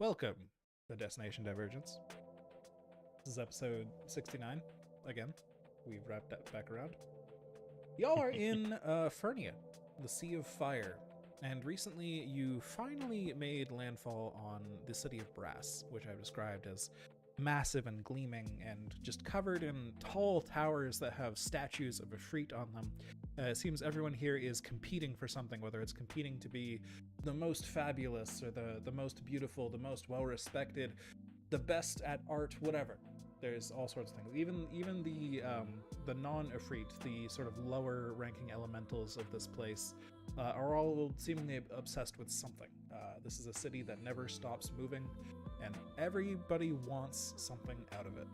Welcome to Destination Divergence. This is episode 69. Again, we've wrapped that back around. Y'all are in Fernia, the Sea of Fire, and recently you finally made landfall on the city of Brass, which I've described as massive and gleaming and just covered in tall towers that have statues of Ifrit on them. It seems everyone here is competing for something, whether it's competing to be the most fabulous or the most beautiful, the most well-respected, the best at art, whatever. There's all sorts of things. Even the non-Ifrit, the sort of lower ranking elementals of this place, are all seemingly obsessed with something. This is a city that never stops moving, and everybody wants something out of it.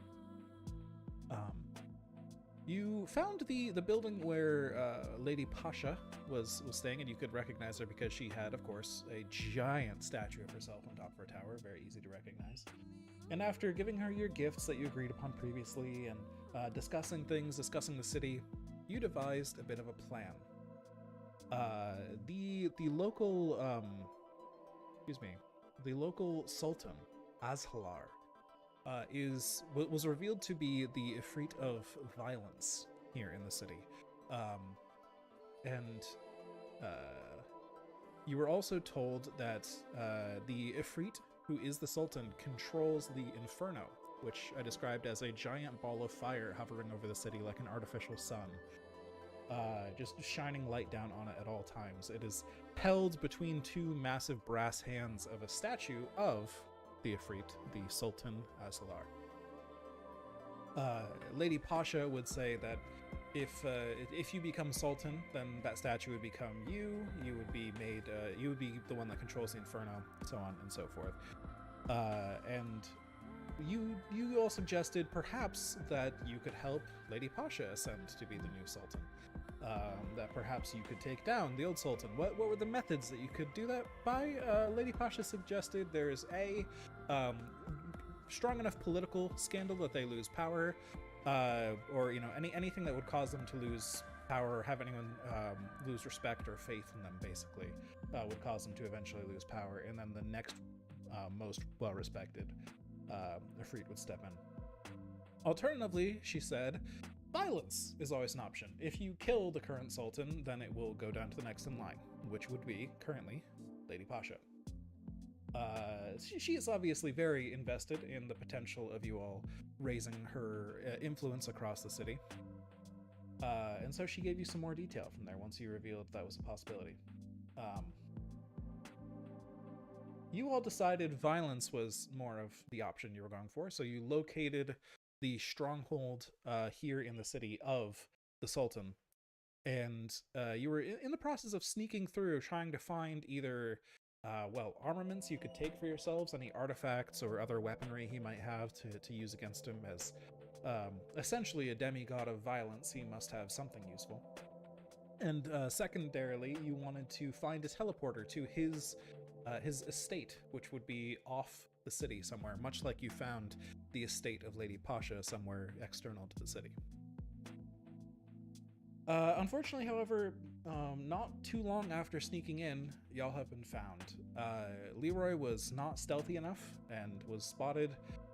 You found the building where Lady Pasha was staying, and you could recognize her because she had, of course, a giant statue of herself on top of her tower, very easy to recognize. And after giving her your gifts that you agreed upon previously and discussing the city, you devised a bit of a plan. The local the local Sultan Azhalar was revealed to be the Ifrit of violence here in the city, and you were also told that the Ifrit, who is the Sultan, controls the Inferno, which I described as a giant ball of fire hovering over the city like an artificial sun, just shining light down on it at all times. It is held between two massive brass hands of a statue of the Ifrit, the Sultan Azhalar. Lady Pasha would say that if you become Sultan, then that statue would become you. You would be made. You would be the one that controls the Inferno, so on and so forth. And you all suggested perhaps that you could help Lady Pasha ascend to be the new Sultan. That perhaps you could take down the old Sultan. What were the methods that you could do that by? Lady Pasha suggested there's a strong enough political scandal that they lose power, or anything that would cause them to lose power or have anyone lose respect or faith in them, basically, would cause them to eventually lose power, and then the next most well-respected Ifrit would step in. Alternatively, she said, violence is always an option. If you kill the current Sultan, then it will go down to the next in line, which would be, currently, Lady Pasha. She is obviously very invested in the potential of you all raising her influence across the city. And so she gave you some more detail from there once you revealed that was a possibility. You all decided violence was more of the option you were going for, so you located the stronghold here in the city of the Sultan, and you were in the process of sneaking through, trying to find either armaments you could take for yourselves, any artifacts or other weaponry he might have to use against him. As essentially a demigod of violence, he must have something useful. And secondarily, you wanted to find a teleporter to his estate, which would be off the city somewhere, much like you found the estate of Lady Pasha somewhere external to the city. Unfortunately, however, not too long after sneaking in, y'all have been found. Leroy was not stealthy enough and was spotted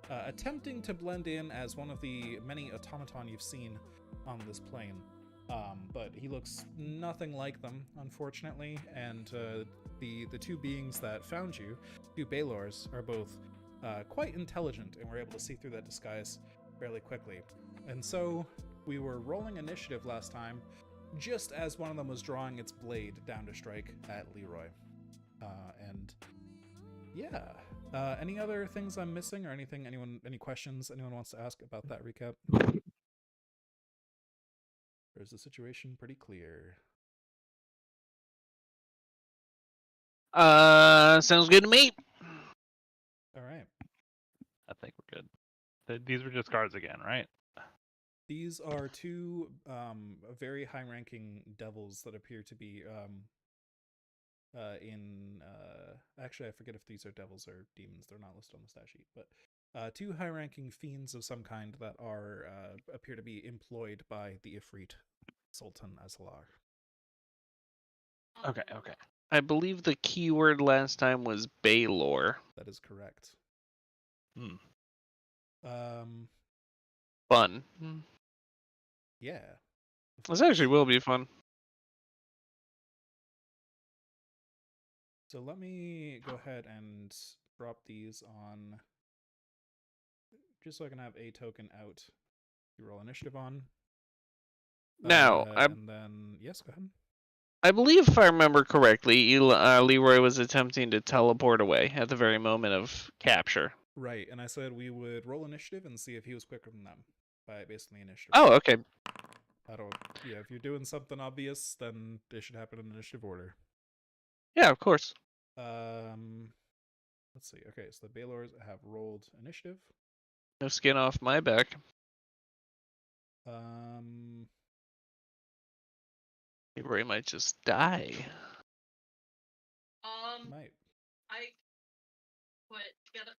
attempting to blend in as one of the many automaton you've seen on this plane. But he looks nothing like them, unfortunately, and the two beings that found you, two Baylors, are both quite intelligent and were able to see through that disguise fairly quickly. And so we were rolling initiative last time, just as one of them was drawing its blade down to strike at Leroy. Any other things I'm missing, or any questions anyone wants to ask about that recap? Or is the situation pretty clear? Sounds good to me. All right. I think we're good. These were just cards again, right? These are two very high-ranking devils that appear to be actually, I forget if these are devils or demons. They're not listed on the stat sheet, but two high-ranking fiends of some kind that are appear to be employed by the Ifrit Sultan Azhalar. Okay. I believe the keyword last time was Baylor. That is correct. Hmm. Um, Fun. yeah. This actually will be fun. So let me go ahead and drop these on, just so I can have a token out. You roll initiative on. Now, And then yes, go ahead. I believe if I remember correctly, Leroy was attempting to teleport away at the very moment of capture. Right, and I said we would roll initiative and see if he was quicker than them by basically initiative. Oh, okay. I don't. Yeah, if you're doing something obvious, then it should happen in initiative order. Yeah, of course. Let's see. Okay, so the Baylors have rolled initiative. No skin off my back. Leroy might just die. Might. I put together.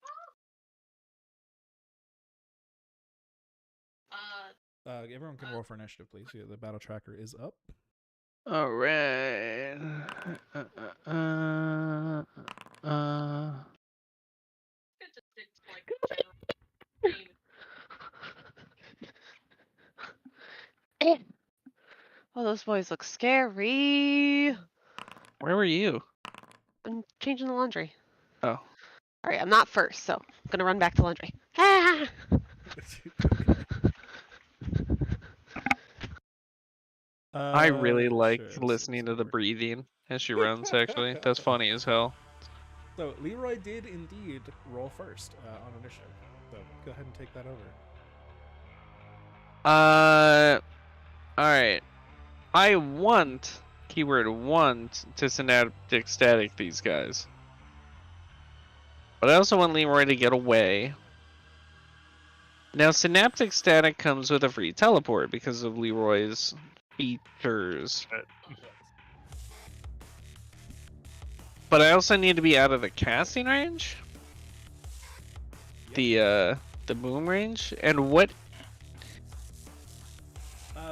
Everyone can roll for initiative, please. Yeah, the battle tracker is up. All right. Oh, those boys look scary. Where were you? I'm changing the laundry. Oh. All right, I'm not first, so I'm gonna run back to laundry. Ah! Okay. I really like Sure, listening to the work. breathing as she runs, actually. That's funny as hell. So Leroy did indeed roll first on initiative. So go ahead and take that over. Alright. I want, keyword want, to synaptic static these guys. But I also want Leroy to get away. Now, synaptic static comes with a free teleport because of Leroy's features. But I also need to be out of the casting range? Yep. The boom range? And what?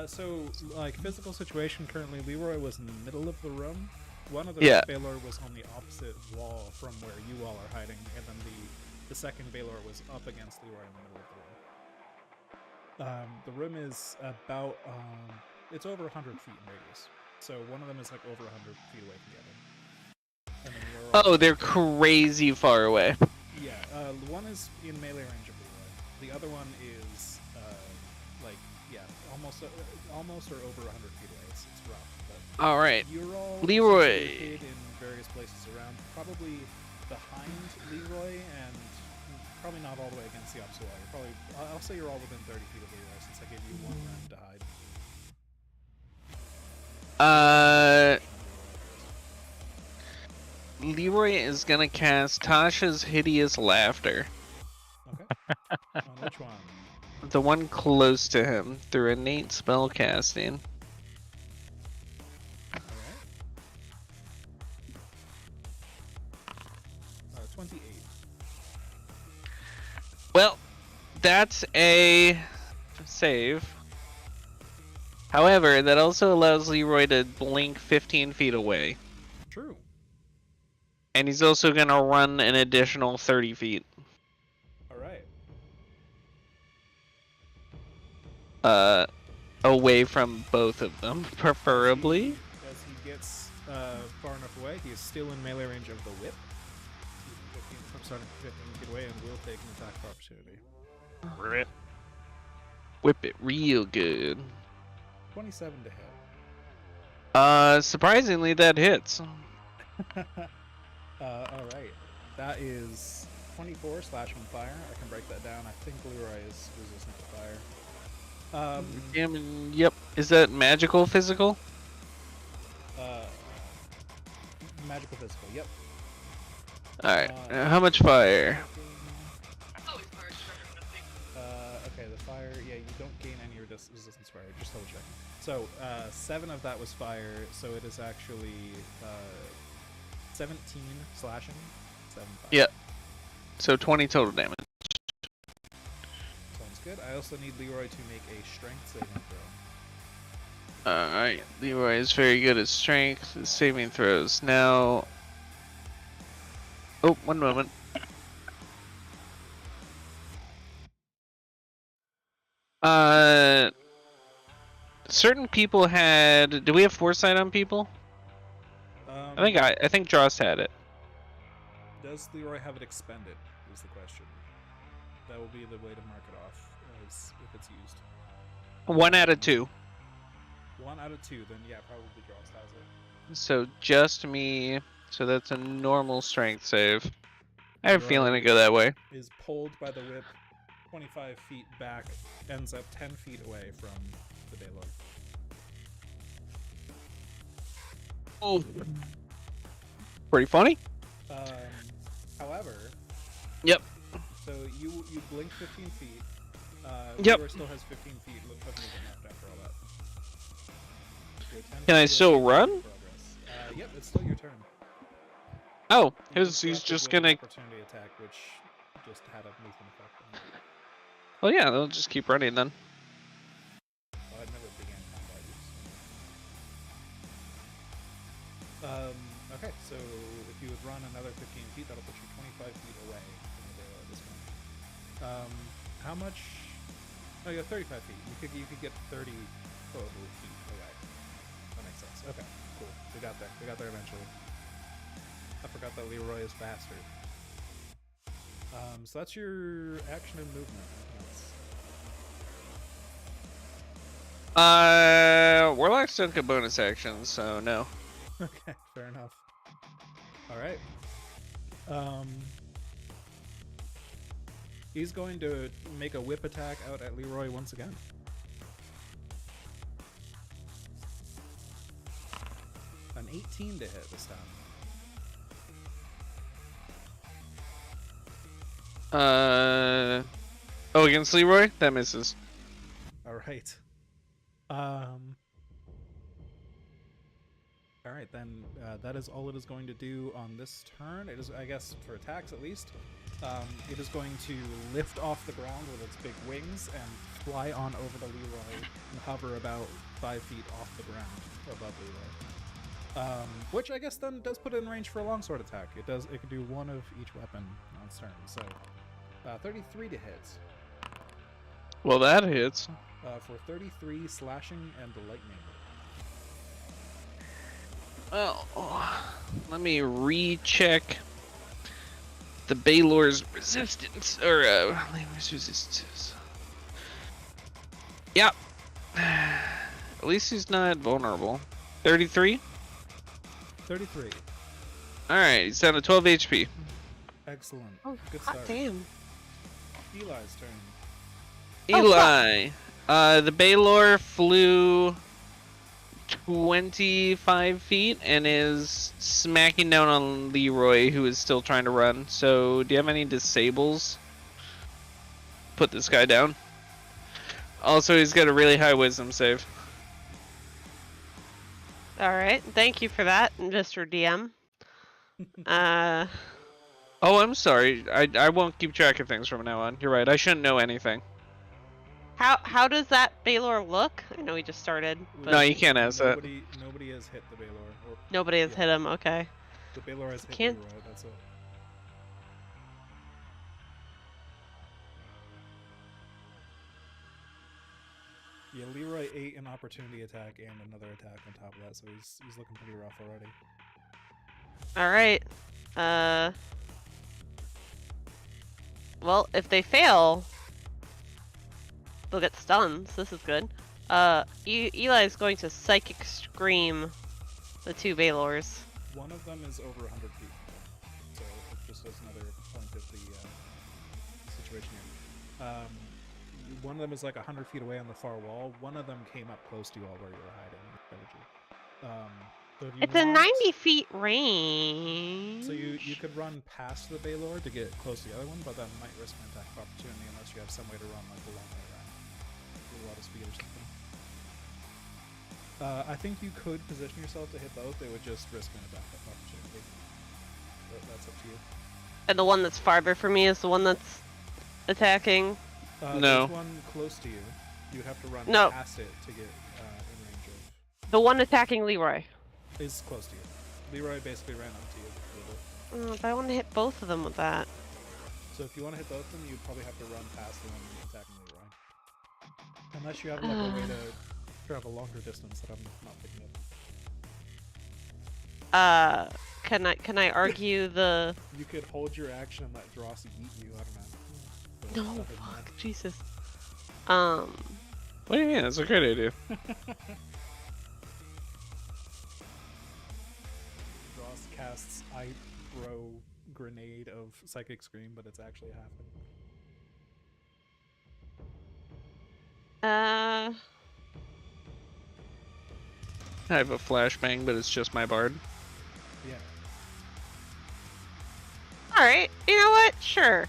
So, like, physical situation currently, Leroy was in the middle of the room. One of the Baylor was on the opposite wall from where you all are hiding, and then the second Baylor was up against Leroy in the middle of the room. The room is about, it's over 100 feet in radius. So one of them is like over 100 feet away from the other. And then oh, they're crazy far away. Yeah, one is in melee range of Leroy. The other one is, like, yeah, almost or over 100 feet away. It's rough. But all right. You're all Leroy in various places around, probably behind Leroy, and probably not all the way against the opposite wall. You're probably, I'll say you're all within 30 feet of Leroy since I gave you one round to hide. Leroy is gonna cast Tasha's Hideous Laughter. Okay. On which one? The one close to him through innate spell casting. Alright. 28. Well, that's a save. However, that also allows Leroy to blink 15 feet away. True. And he's also gonna run an additional 30 feet. Alright. Away from both of them, preferably. As he gets far enough away, he is still in melee range of the whip. I'm sorry, 15 feet away and will take an attack of opportunity. Rip. Whip it real good. 27 to hit. Surprisingly, that hits. Alright. That is 24 slashing fire. I can break that down. I think Leroy is resistant to fire. Yep. Is that magical physical? Magical physical, yep. Alright. How much fire? Okay, the fire, yeah, you don't gain any resistance fire, just double checking. So, 7 of that was fire, so it is actually 17 slashing, 7 fire. Yep. So 20 total damage. Sounds good. I also need Leroy to make a strength saving throw. Alright, Leroy is very good at strength, saving throws. Now... Oh, one moment. Certain people had... Do we have foresight on people? I think Joss had it. Does Leroy have it expended? Is the question. That will be the way to mark it off, as if it's used. 1 out of 2. 1 out of 2, then yeah, probably Joss has it. So just me. So that's a normal strength save. I have a feeling Leroy it go that way. Is pulled by the whip 25 feet back, ends up 10 feet away from the Baylor. Oh. Pretty funny. However. Yep. So you blink 15 feet. Yep. Leroy still has 15 feet of movement left after all that. You're 10 Can I feet still away run? from progress. Yep, it's still your turn. Oh, You he's disrupted just with an gonna. opportunity attack, which just had a movement effect on it. Well, yeah, they'll just keep running then. Well, it never began combat use. Okay, so if you would run another 15 feet, that'll put you 25 feet away from the Baylor at this point. How much? Oh, you got 35 feet. You could get 30 total feet away. That makes sense. Okay, cool. We got there. We got there eventually. I forgot that Leroy is faster. So that's your action and movement. Warlocks don't get bonus actions, so no. Okay, fair enough. All right. He's going to make a whip attack out at Leroy once again. An 18 to hit this time. Oh, against Leroy? That misses. All right. All right, then that is all it is going to do on this turn. It is, I guess, for attacks at least. It is going to lift off the ground with its big wings and fly on over the Leroy and hover about 5 feet off the ground above Leroy. Which I guess then does put it in range for a longsword attack. It can do one of each weapon on its turn. So 33 to hit. Well, that hits. For 33 slashing and lightning. Well, let me recheck the Baylor's resistance, or resistance. Yep. At least he's not vulnerable. 33? 33. Alright, he's down to 12 HP. Excellent. Oh, Good hot start. damn. Eli's turn. Eli. The Baylor flew 25 feet and is smacking down on Leroy, who is still trying to run. So, do you have any disables? Put this guy down. Also, he's got a really high wisdom save. Alright, thank you for that, Mr. DM. Oh, I'm sorry. I won't keep track of things from now on. You're right. I shouldn't know anything. How does that Baylor look? I know we just started. But No, you can't ask that. Nobody has hit the Baylor. Or, nobody has hit him, okay. The Baylor has hit Can't- Leroy, that's it. Yeah, Leroy ate an opportunity attack and another attack on top of that, so he's looking pretty rough already. Alright. Well, if they fail, they'll get stuns. This is good. Eli is going to Psychic Scream the two Baylors. One of them is over 100 feet, so it just as another point of the situation here. One of them is like 100 feet away on the far wall. One of them came up close to you all where you were hiding. So if you It's a want- 90 feet range. So you could run past the Baylor to get close to the other one, but that might risk an attack of opportunity unless you have some way to run like a long way around with a lot of speed or something. I think you could position yourself to hit both. It would just risk an attack of opportunity. But that's up to you. And the one that's farther from me is the one that's attacking. No. There's one close to you. You'd have to run No. past it to get in range of. The one attacking Leroy. Is close to you. Leroy basically ran up to you a little. But I want to hit both of them with that. So if you want to hit both of them, you'd probably have to run past the one attacking Leroy. Unless you have like a way to travel longer distance that I'm not picking up. Can I argue the? You could hold your action and let Dross eat you. I don't know. But No, other than fuck, Jesus. What do you mean? That's a great idea. Dross casts throw grenade of Psychic Scream, but it's actually happening. I have a flashbang, but it's just my bard. Yeah. Alright, you know what? Sure.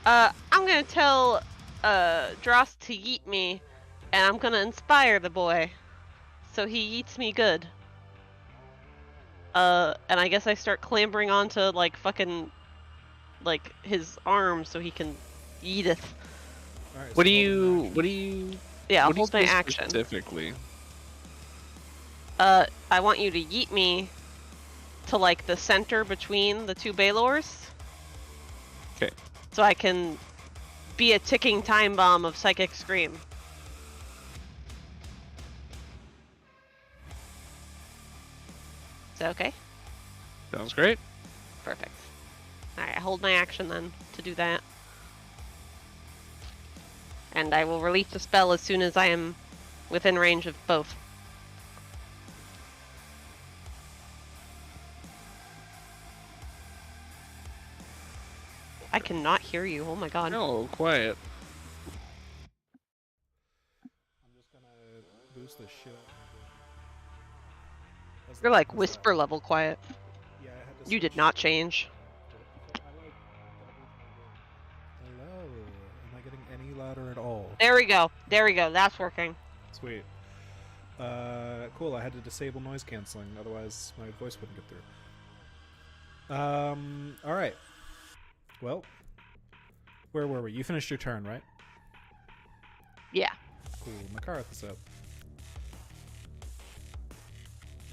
I'm gonna tell Dross to yeet me, and I'm gonna inspire the boy. So he yeets me good. And I guess I start clambering onto like fucking like his arm so he can eat it. Alright, What do so you? Yeah, I'll what do you hold my say action. specifically? I want you to yeet me to like the center between the two Baylors. Okay. So I can be a ticking time bomb of Psychic Scream. Is that okay? Sounds great. Perfect. Alright, I hold my action then to do that. And I will release the spell as soon as I am within range of both. I cannot hear you. Oh my god. No, quiet. I'm just gonna boost the shit out of You're like whisper level quiet. Yeah, I had to You did switch- not change. Hello. Am I getting any louder at all? There we go. There we go. That's working. Sweet. Cool. I had to disable noise canceling, otherwise my voice wouldn't get through. All right. Well, where were we? You finished your turn, right? Yeah. Cool. Makarth is up.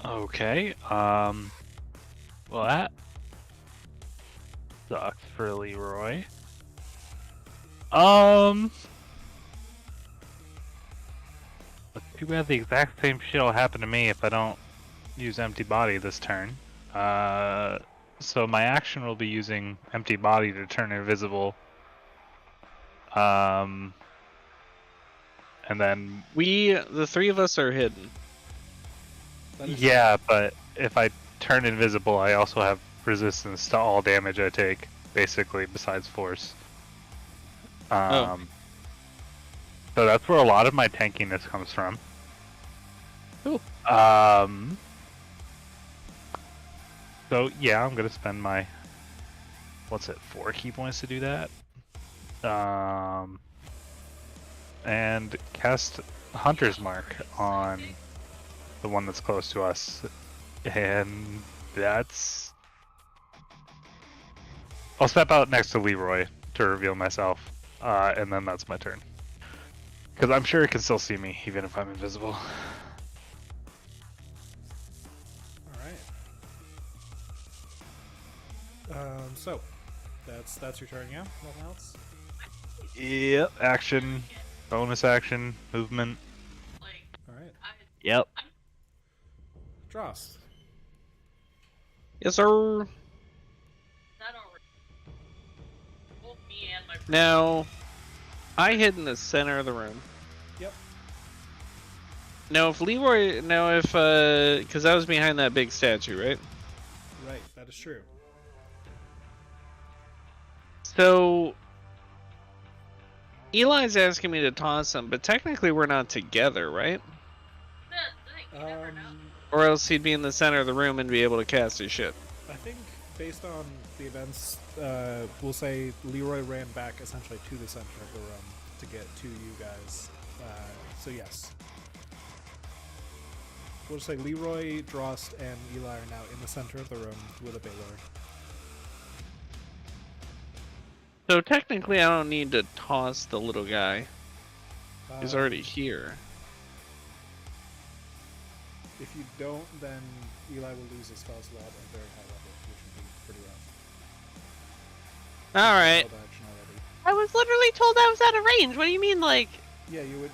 Okay, well that sucks for Leroy. Too bad the exact same shit will happen to me if I don't use Empty Body this turn. So my action will be using Empty Body to turn invisible. And then The three of us are hidden. That is- yeah, but if I turn invisible, I also have resistance to all damage I take, basically, besides force. So that's where a lot of my tankiness comes from. Cool. So yeah, I'm gonna spend my 4 key points to do that. And cast Hunter's Mark on the one that's close to us, and that's. I'll step out next to Leroy to reveal myself, and then that's my turn. Because I'm sure it can still see me even if I'm invisible. Alright. So, that's your turn, yeah? Nothing else? Yep. Action, bonus action, movement. Like, Alright. Yep. Dross. Yes, sir. that already. Both me and my friend. Now, I hid in the center of the room. Yep. Now, if because I was behind that big statue, right? Right, that is true. So, Eli's asking me to toss him, but technically we're not together, right? That's the thing, you never know. Or else he'd be in the center of the room and be able to cast his shit. I think based on the events, we'll say Leroy ran back essentially to the center of the room to get to you guys. So yes. We'll just say Leroy, Drost, and Eli are now in the center of the room with a Baylor. So technically I don't need to toss the little guy. He's Uh, already here. If you don't, then Eli will lose his spell slot at a very high level, which would be pretty rough. All right. Held action already. I was literally told I was out of range. What do you mean, like? Yeah, you would.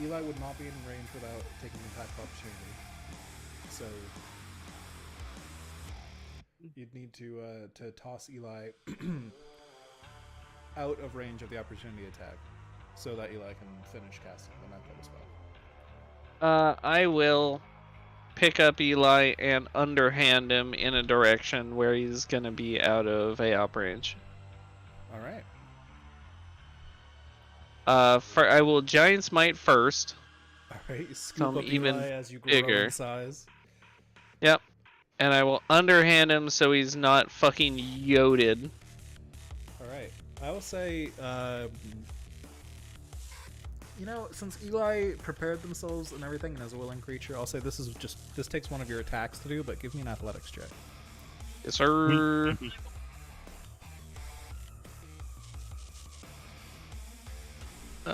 Eli would not be in range without taking attack of opportunity. So you'd need to toss Eli out of range of the opportunity attack, so that Eli can finish casting the method spell. I will pick up Eli and underhand him in a direction where he's gonna be out of AOP range. All right. I will Giant Smite first. All right. Scoop Some up even Eli as you grow bigger. in size. Yep. And I will underhand him so he's not fucking yoded. All right. I will say, you know, since Eli prepared themselves and everything and is a willing creature, I'll say this takes one of your attacks to do, but give me an athletics check. Yes, sir. All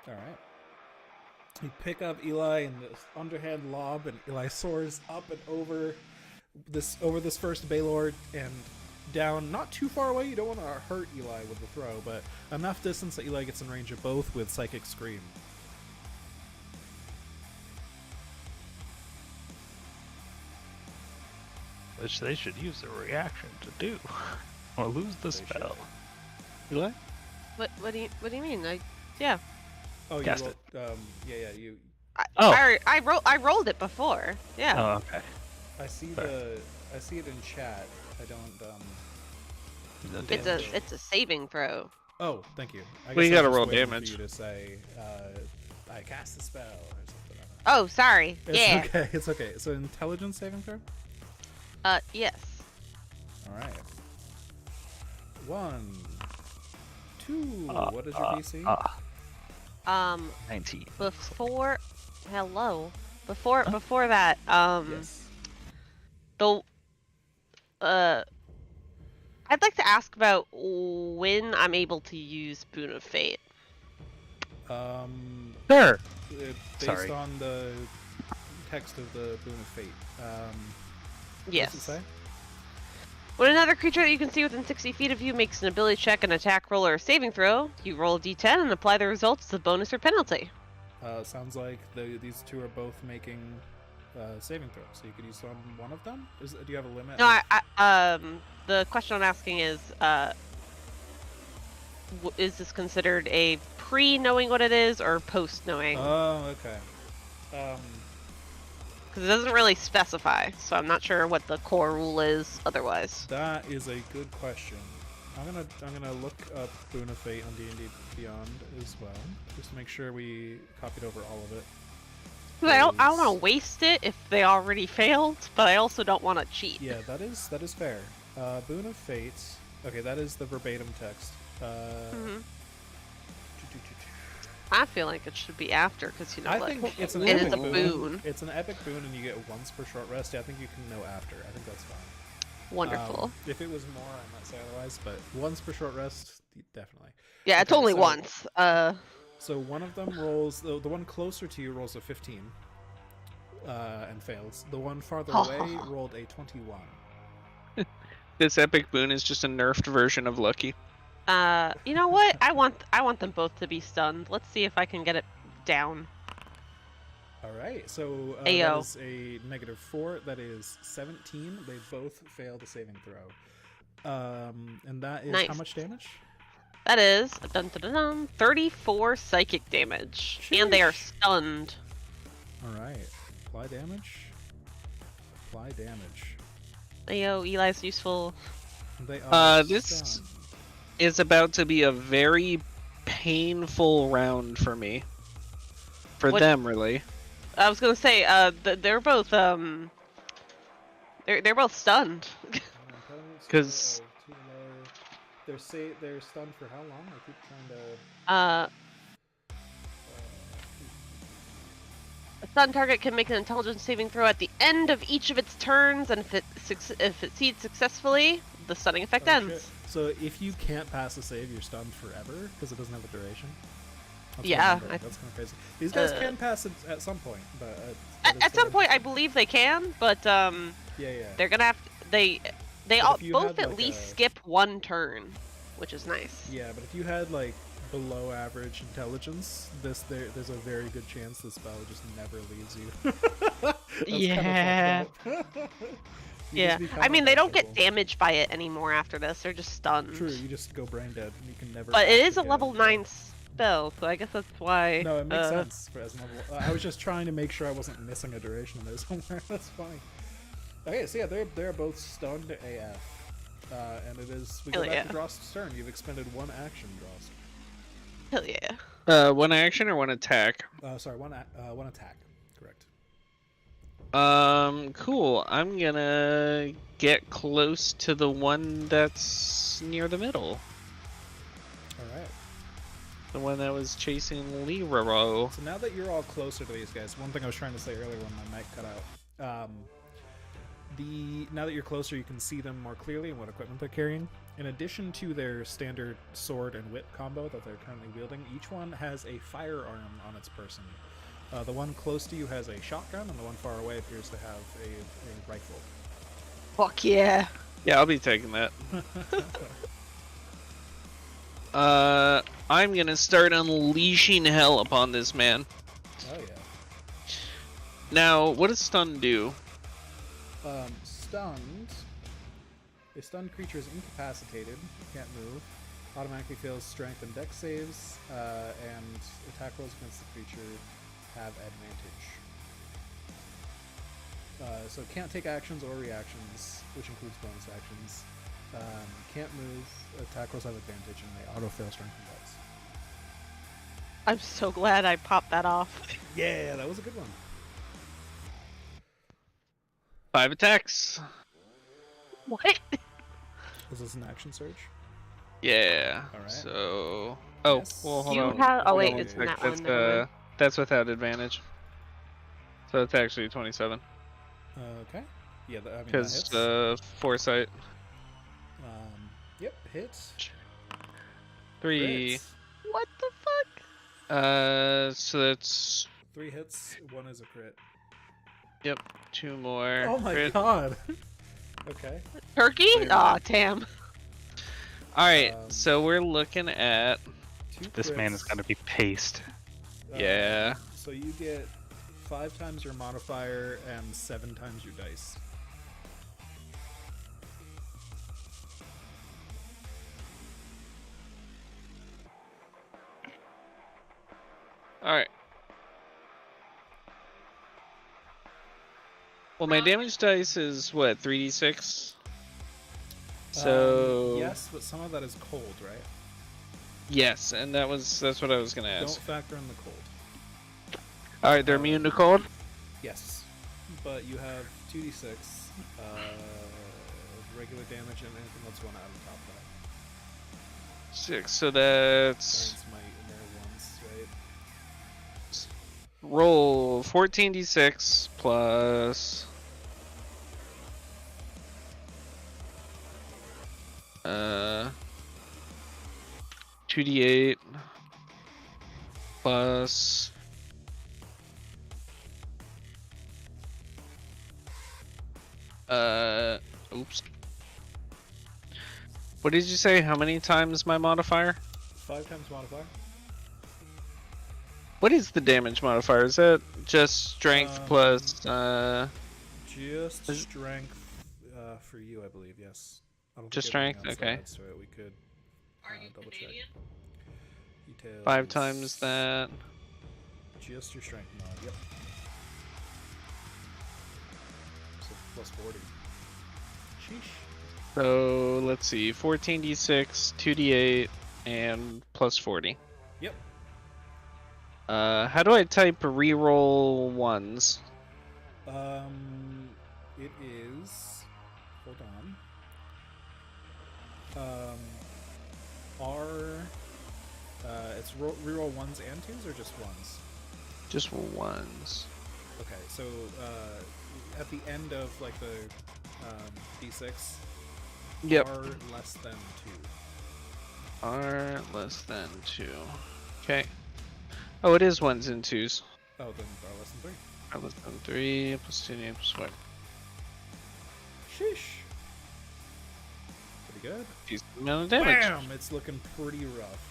right. You pick up Eli in this underhand lob, and Eli soars up and over this first Baylord and down, not too far away. You don't want to hurt Eli with the throw, but enough distance that Eli gets in range of both with Psychic Scream. Which they should use a reaction to do. Or lose the spell. Eli? What do you mean? Yeah. Oh, you Cast rolled, you. I rolled it before. Yeah. Oh, okay. I see it in chat. I don't. It's a saving throw. Oh, thank you. I Well, you guess I gotta was roll just waiting damage. For you to say, I cast the spell or something. Oh, sorry. It's Yeah. okay. It's okay. So intelligence saving throw. Yes. All right. 1, 2. What is your DC? 19. Before that, Yes. I'd like to ask about when I'm able to use Boon of Fate. Sure. Based Sorry. on the text of the Boon of Fate. Yes. What's it say? When another creature that you can see within 60 feet of you makes an ability check, an attack roll, or a saving throw, you roll a d10 and apply the results as a bonus or penalty. Sounds like these two are both making saving throws, so you could use on one of them. Do you have a limit? No, the question I'm asking is this considered a pre-knowing what it is or post-knowing? Oh, okay. Because it doesn't really specify, so I'm not sure what the core rule is otherwise. That is a good question. I'm gonna look up Boon of Fate on D&D Beyond as well, just to make sure we copied over all of it. 'Cause I don't want to waste it if they already failed, but I also don't want to cheat. Yeah, that is fair. Boon of Fate. Okay, that is the verbatim text. I feel like it should be after, because I think it's an it epic is a boon. It's an epic boon, and you get once per short rest. Yeah, I think you can know after. I think that's fine. Wonderful. If it was more, I might say otherwise, but once per short rest, definitely. Yeah, it's okay, only so- once. So one of them rolls, the one closer to you rolls a 15 and fails. The one farther away rolled a 21. This epic boon is just a nerfed version of Lucky. You know what? I want them both to be stunned. Let's see if I can get it down. All right, so that Ayo. is a -4. That is 17. They both fail the saving throw. And that is how Nice. much damage? That is 34 psychic damage, and they are Sheesh. stunned. All right, apply damage. Apply damage. Ayo, Eli's useful. They are This stunned. is about to be a very painful round for me. For What- them, really. I was gonna say, they're both they're both stunned. Intelligence 'Cause- score of too low. They're stunned for how long? I keep trying to. A stunned target can make an intelligence saving throw at the end of each of its turns, and if it succeeds successfully, the stunning effect Oh, ends. shit. So if you can't pass the save, you're stunned forever because it doesn't have a duration. That's Yeah, what I'm that's kind of crazy. These guys can pass it at some point, but at some point I believe they can, but yeah. they're gonna have they But all if you both had, at like, least skip one turn, which is nice. Yeah, but if you had like below average intelligence, there's a very good chance the spell just never leaves you. That's Yeah. kind of fucked up. You Yeah, just become I mean they don't get untouchable. damaged by it anymore after this. They're just stunned. True, you just go brain dead. And you can never. But it is a again. level 9 spell, so I guess that's why. No, it makes sense for as a level. I was just trying to make sure I wasn't missing a duration in there somewhere. That's fine. Okay, so yeah, they're both stunned AF, and it is we go Hell back yeah. to Drost's turn. You've expended one action, Drost. Hell yeah. One action or one attack? Sorry, one attack. Correct. Cool. I'm gonna get close to the one that's near the middle. All right. The one that was chasing Leroy. So now that you're all closer to these guys, one thing I was trying to say earlier when my mic cut out, now that you're closer, you can see them more clearly and what equipment they're carrying. In addition to their standard sword and whip combo that they're currently wielding, each one has a firearm on its person. The one close to you has a shotgun, and the one far away appears to have a rifle. Fuck yeah. Yeah, I'll be taking that. I'm gonna start unleashing hell upon this man. Oh yeah. Now, what does stun do? Stunned. A stunned creature is incapacitated, can't move, automatically fails strength and dex saves, and attack rolls against the creature have advantage. So it can't take actions or reactions, which includes bonus actions. Can't move, attack rolls have advantage, and they auto-fail strength and dex. I'm so glad I popped that off. Yeah, that was a good one. 5 attacks. What? Was this an action surge? Yeah. Alright. So. Oh, Yes. well, hold You on. have. Oh Hold wait, on a it's sec. that That's one. Never mind. that's without advantage. So it's actually 27. Okay. Yeah, I mean, that Because hits. foresight. Yep, hits. 3. Hits. What the fuck? So that's 3 hits, 1 is a crit. 2 more. Oh my crit. god! Okay. Turkey? Wait, Aw, what? damn. Alright, Um, so we're looking at. 2 This man is crits. gonna be paced. Yeah. So you get 5 times your modifier and 7 times your dice. Alright. Well, my damage dice is what, 3d6? So. Yes, but some of that is cold, right? Yes, and that's what I was gonna Don't ask. factor in the cold. Alright, they're immune to cold? Yes, but you have 2d6, regular damage, and anything that's 1 out of top of that. 6, so that's. Science might there once, right? Roll 14d6 plus. 2d8 plus. Oops. What did you say? How many times my modifier? 5 times modifier. What is the damage modifier? Is that just strength plus? Just Is- strength for you, I believe. Yes. I don't Just think anything strength? else Okay. adds to it. We could Are you double check. Canadian? Details. 5 times that. Just your strength mod. Yep. So plus 40. Sheesh. So let's see, 14d6, 2d8, and plus 40. Yep. How do I type reroll ones? It is. Hold on. R. It's reroll 1s and 2s or just 1s? Just ones. Okay, so at the end of like the d6, Yep. R less than 2. R less than 2. Okay. Oh, it is ones and twos. Oh, then far less than 3. Far less than 3 plus 2 plus what? Sheesh. Pretty good. Decent amount of damage. Bam! It's looking pretty rough.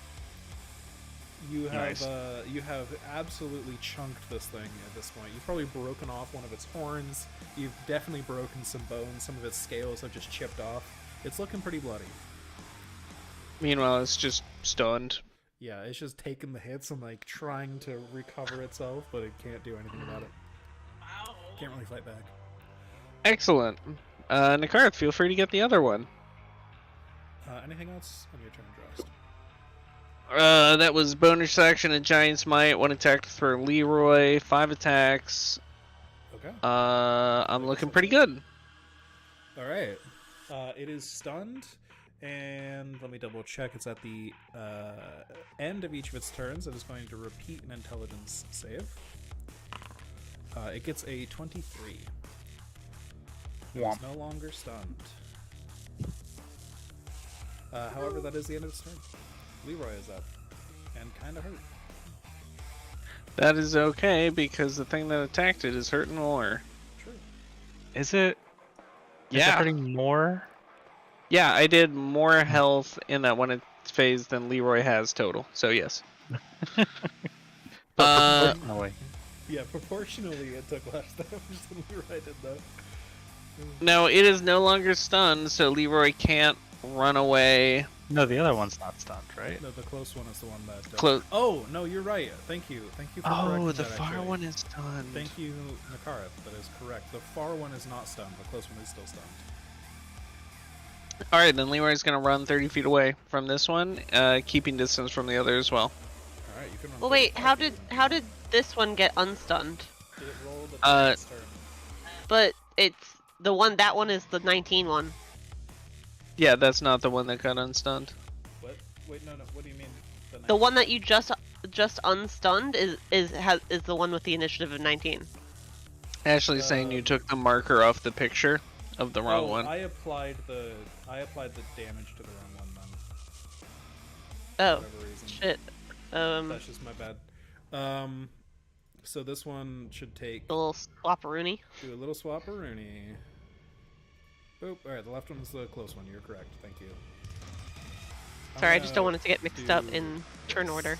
You have Nice. you have absolutely chunked this thing at this point. You've probably broken off one of its horns. You've definitely broken some bones. Some of its scales have just chipped off. It's looking pretty bloody. Meanwhile, it's just stunned. Yeah, it's just taking the hits and like trying to recover itself, but it can't do anything about it. Wow. Can't really fight back. Excellent. Nakarth, feel free to get the other one. Anything else on your turn, Drost? That was bonus action and Giant's Might. 1 attack to throw Leroy. 5 attacks. Okay. I'm looking pretty good. All right. It is stunned, and let me double check. It's at the end of each of its turns. It is going to repeat an intelligence save. It gets a 23. It is no longer stunned. However, that is the end of its turn. Leroy is up, and kind of hurt. That is okay, because the thing that attacked it is hurting more. True. Is it? Is it Yeah. hurting more? Yeah, I did more health in that one phase than Leroy has total, so yes. Proportionally. Yeah, proportionally, it took less damage than Leroy did, though. No, it is no longer stunned, so Leroy can't run away. No, the other one's not stunned, right? No, the close one is the one that. Close. Oh no, you're right. Thank you for correcting Oh, the that, far actually. one is stunned. Thank you, Nakareth. That is correct. The far one is not stunned. The close one is still stunned. Alright, then Leroy's gonna run 30 feet away from this one, keeping distance from the other as well. All right, you can run. Well, wait. 35 How feet. did this one get unstunned? It rolled at the next turn. But it's the one. That one is the 19 one. Yeah, that's not the one that got unstunned. What? Wait, no. What do you mean? The one that you just unstunned is the one with the initiative of 19. Ashley's saying you took the marker off the picture of the wrong Oh, one. I applied the damage to the wrong one then. Oh, For whatever reason. shit. That's just my bad. So this one should take A little swapperoonie. do a little swapperoonie. Boop. All right, the left one's the close one. You're correct. Thank you. Sorry, I just don't want it to get mixed up in turn this. order.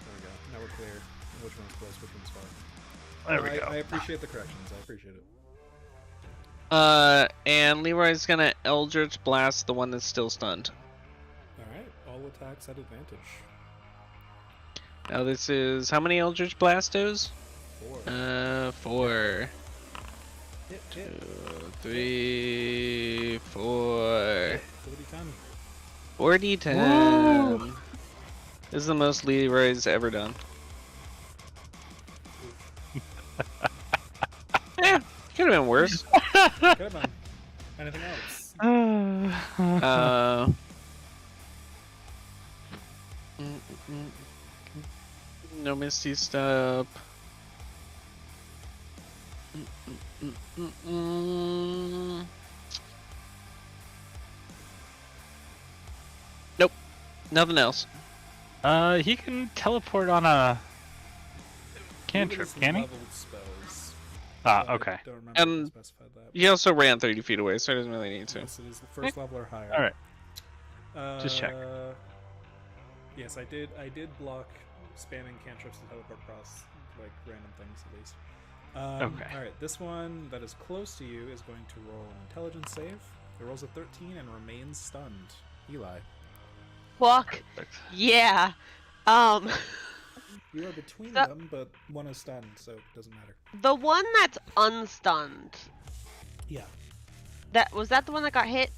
There we go. Now we're clear. Which one's close? Which one's far? There we go. I appreciate the corrections. I appreciate it. And Leroy's gonna Eldritch Blast the one that's still stunned. All right. All attacks at advantage. Now this is, how many Eldritch Blastos? 4. 4. Hit. 2, 3, 4. 40-10. 40-10. This is the most Leroy's ever done. Yeah, could have been worse. Could have been. Anything else? No Misty Step. Nope. Nothing else. He can teleport on a cantrip, These can he? leveled spells. Ah, I okay. don't remember if And- I specified that. He also ran 30 feet away, so he doesn't really need to. Yes, it is the first level or higher. All right. Just check. Yes, I did block spamming cantrips to teleport across like random things at least. Okay. All right, this one that is close to you is going to roll an intelligence save. It rolls a 13 and remains stunned. Eli, Fuck. Perfect. Yeah. you are between So- them, but one is stunned, so it doesn't matter. The one that's unstunned. Yeah. Was that the one that got hit?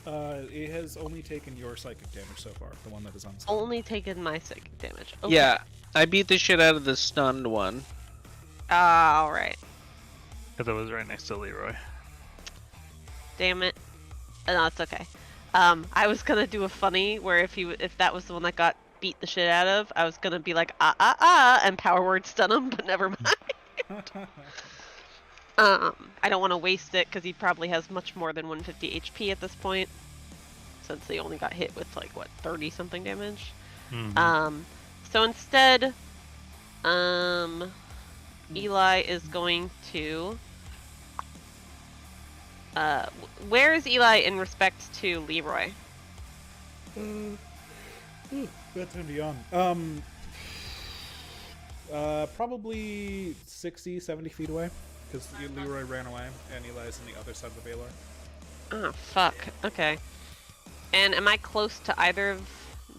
It has only taken your psychic damage so far. The one that is unstunned. Only taken my psychic damage. Okay. Yeah, I beat the shit out of the stunned one. Alright. Because it was right next to Leroy. Damn it. No, it's okay. I was gonna do a funny where if that was the one that got beat the shit out of, I was gonna be like and power word stun him, but never mind. I don't want to waste it because he probably has much more than 150 HP at this point, since they only got hit with like what 30 something damage. Mhm. So instead, Eli is going to. Where is Eli in respect to Leroy? That's gonna be on. Probably 60, 70 feet away, because Leroy ran away, and Eli's on the other side of the Baylor. Oh, fuck. Okay. And am I close to either of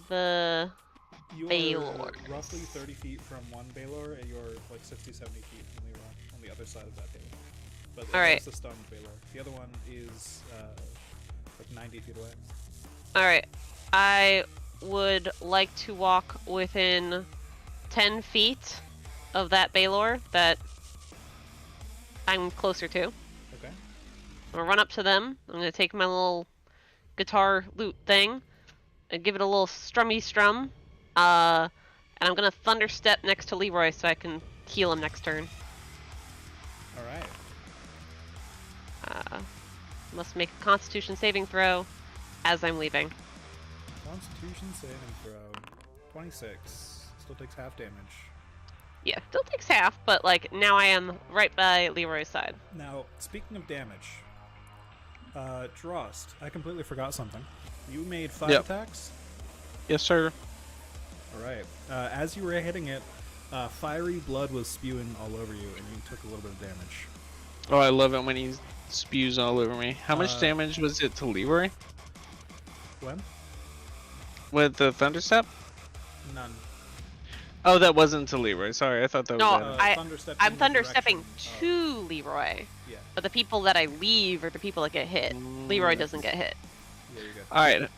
the You are Baylors? roughly 30 feet from one Baylor, and you're like 60, 70 feet from Leroy on the other side of that Baylor. But Alright. that's the stunned Baylor. The other one is like 90 feet away. Alright. I would like to walk within 10 feet of that Baylor that I'm closer to. Okay. I'm gonna run up to them. I'm gonna take my little guitar lute thing and give it a little strummy strum. And I'm gonna thunder step next to Leroy so I can heal him next turn. Alright. Must make a Constitution saving throw as I'm leaving. Constitution saving throw. 26. Still takes half damage. Yeah, still takes half, but like now I am right by Leroy's side. Now, speaking of damage, Drost, I completely forgot something. You made 5 Yep. attacks? Yes, sir. Alright. As you were hitting it, fiery blood was spewing all over you, and you took a little bit of damage. Oh, I love it when he spews all over me. How much Uh, damage was it to Leroy When? with the thunderstep? None. Oh, that wasn't to Leroy. Sorry, I thought that No, was. Thunderstep I'm in the thunderstepping direction to Leroy, Yeah, but the people that I leave are the people that get hit. Leroy doesn't get hit. there you go. All right. It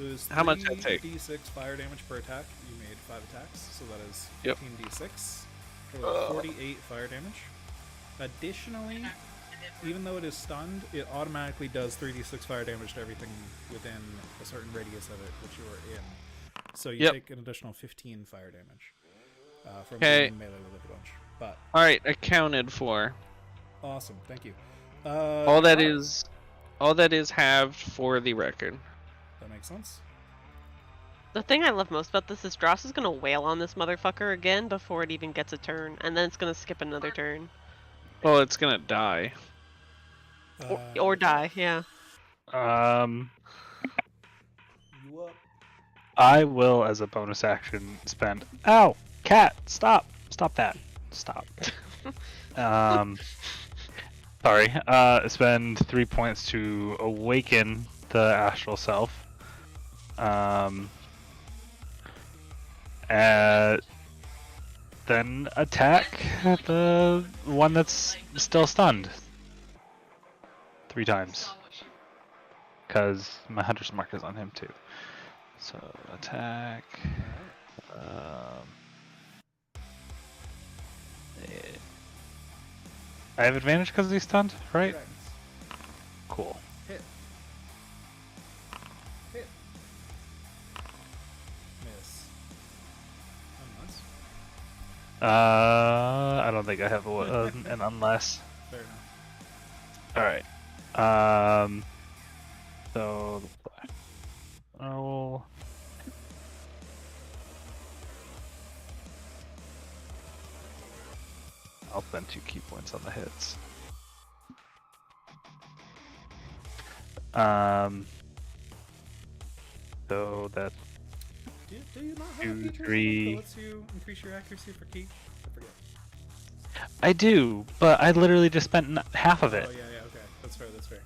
was How much that take? 3d6 fire damage per attack. You made 5 attacks, so that is Yep. 15d6. For 48 fire damage. Additionally, even though it is stunned, it automatically does 3d6 fire damage to everything within a certain radius of it, which you are in. So you Yep. take an additional 15 fire damage from Okay. being melee with a bunch. But All right, accounted for. awesome, thank you. All that Drost. is halved for the record. That makes sense. The thing I love most about this is Dross is gonna wail on this motherfucker again before it even gets a turn, and then it's gonna skip another turn. Well, it's gonna die. Or die, yeah. You up? I will, as a bonus action, spend. Ow! Cat! Stop! Stop that! Stop. Sorry. Spend 3 points to awaken the astral self. Then attack the one that's still stunned 3 times. Because my hunter's mark is on him too. So attack. I have advantage because he's stunned, right? Correct. Cool. Hit. Hit. Miss. Unless. I don't think I have an unless. Fair enough. All right. So roll. I'll spend 2 key points on the hits. So that's Do you not have a 2, feature that 3. lets you increase your accuracy for key? I forget. I do, but I literally just spent half of it. Oh yeah, okay. That's fair. That's fair.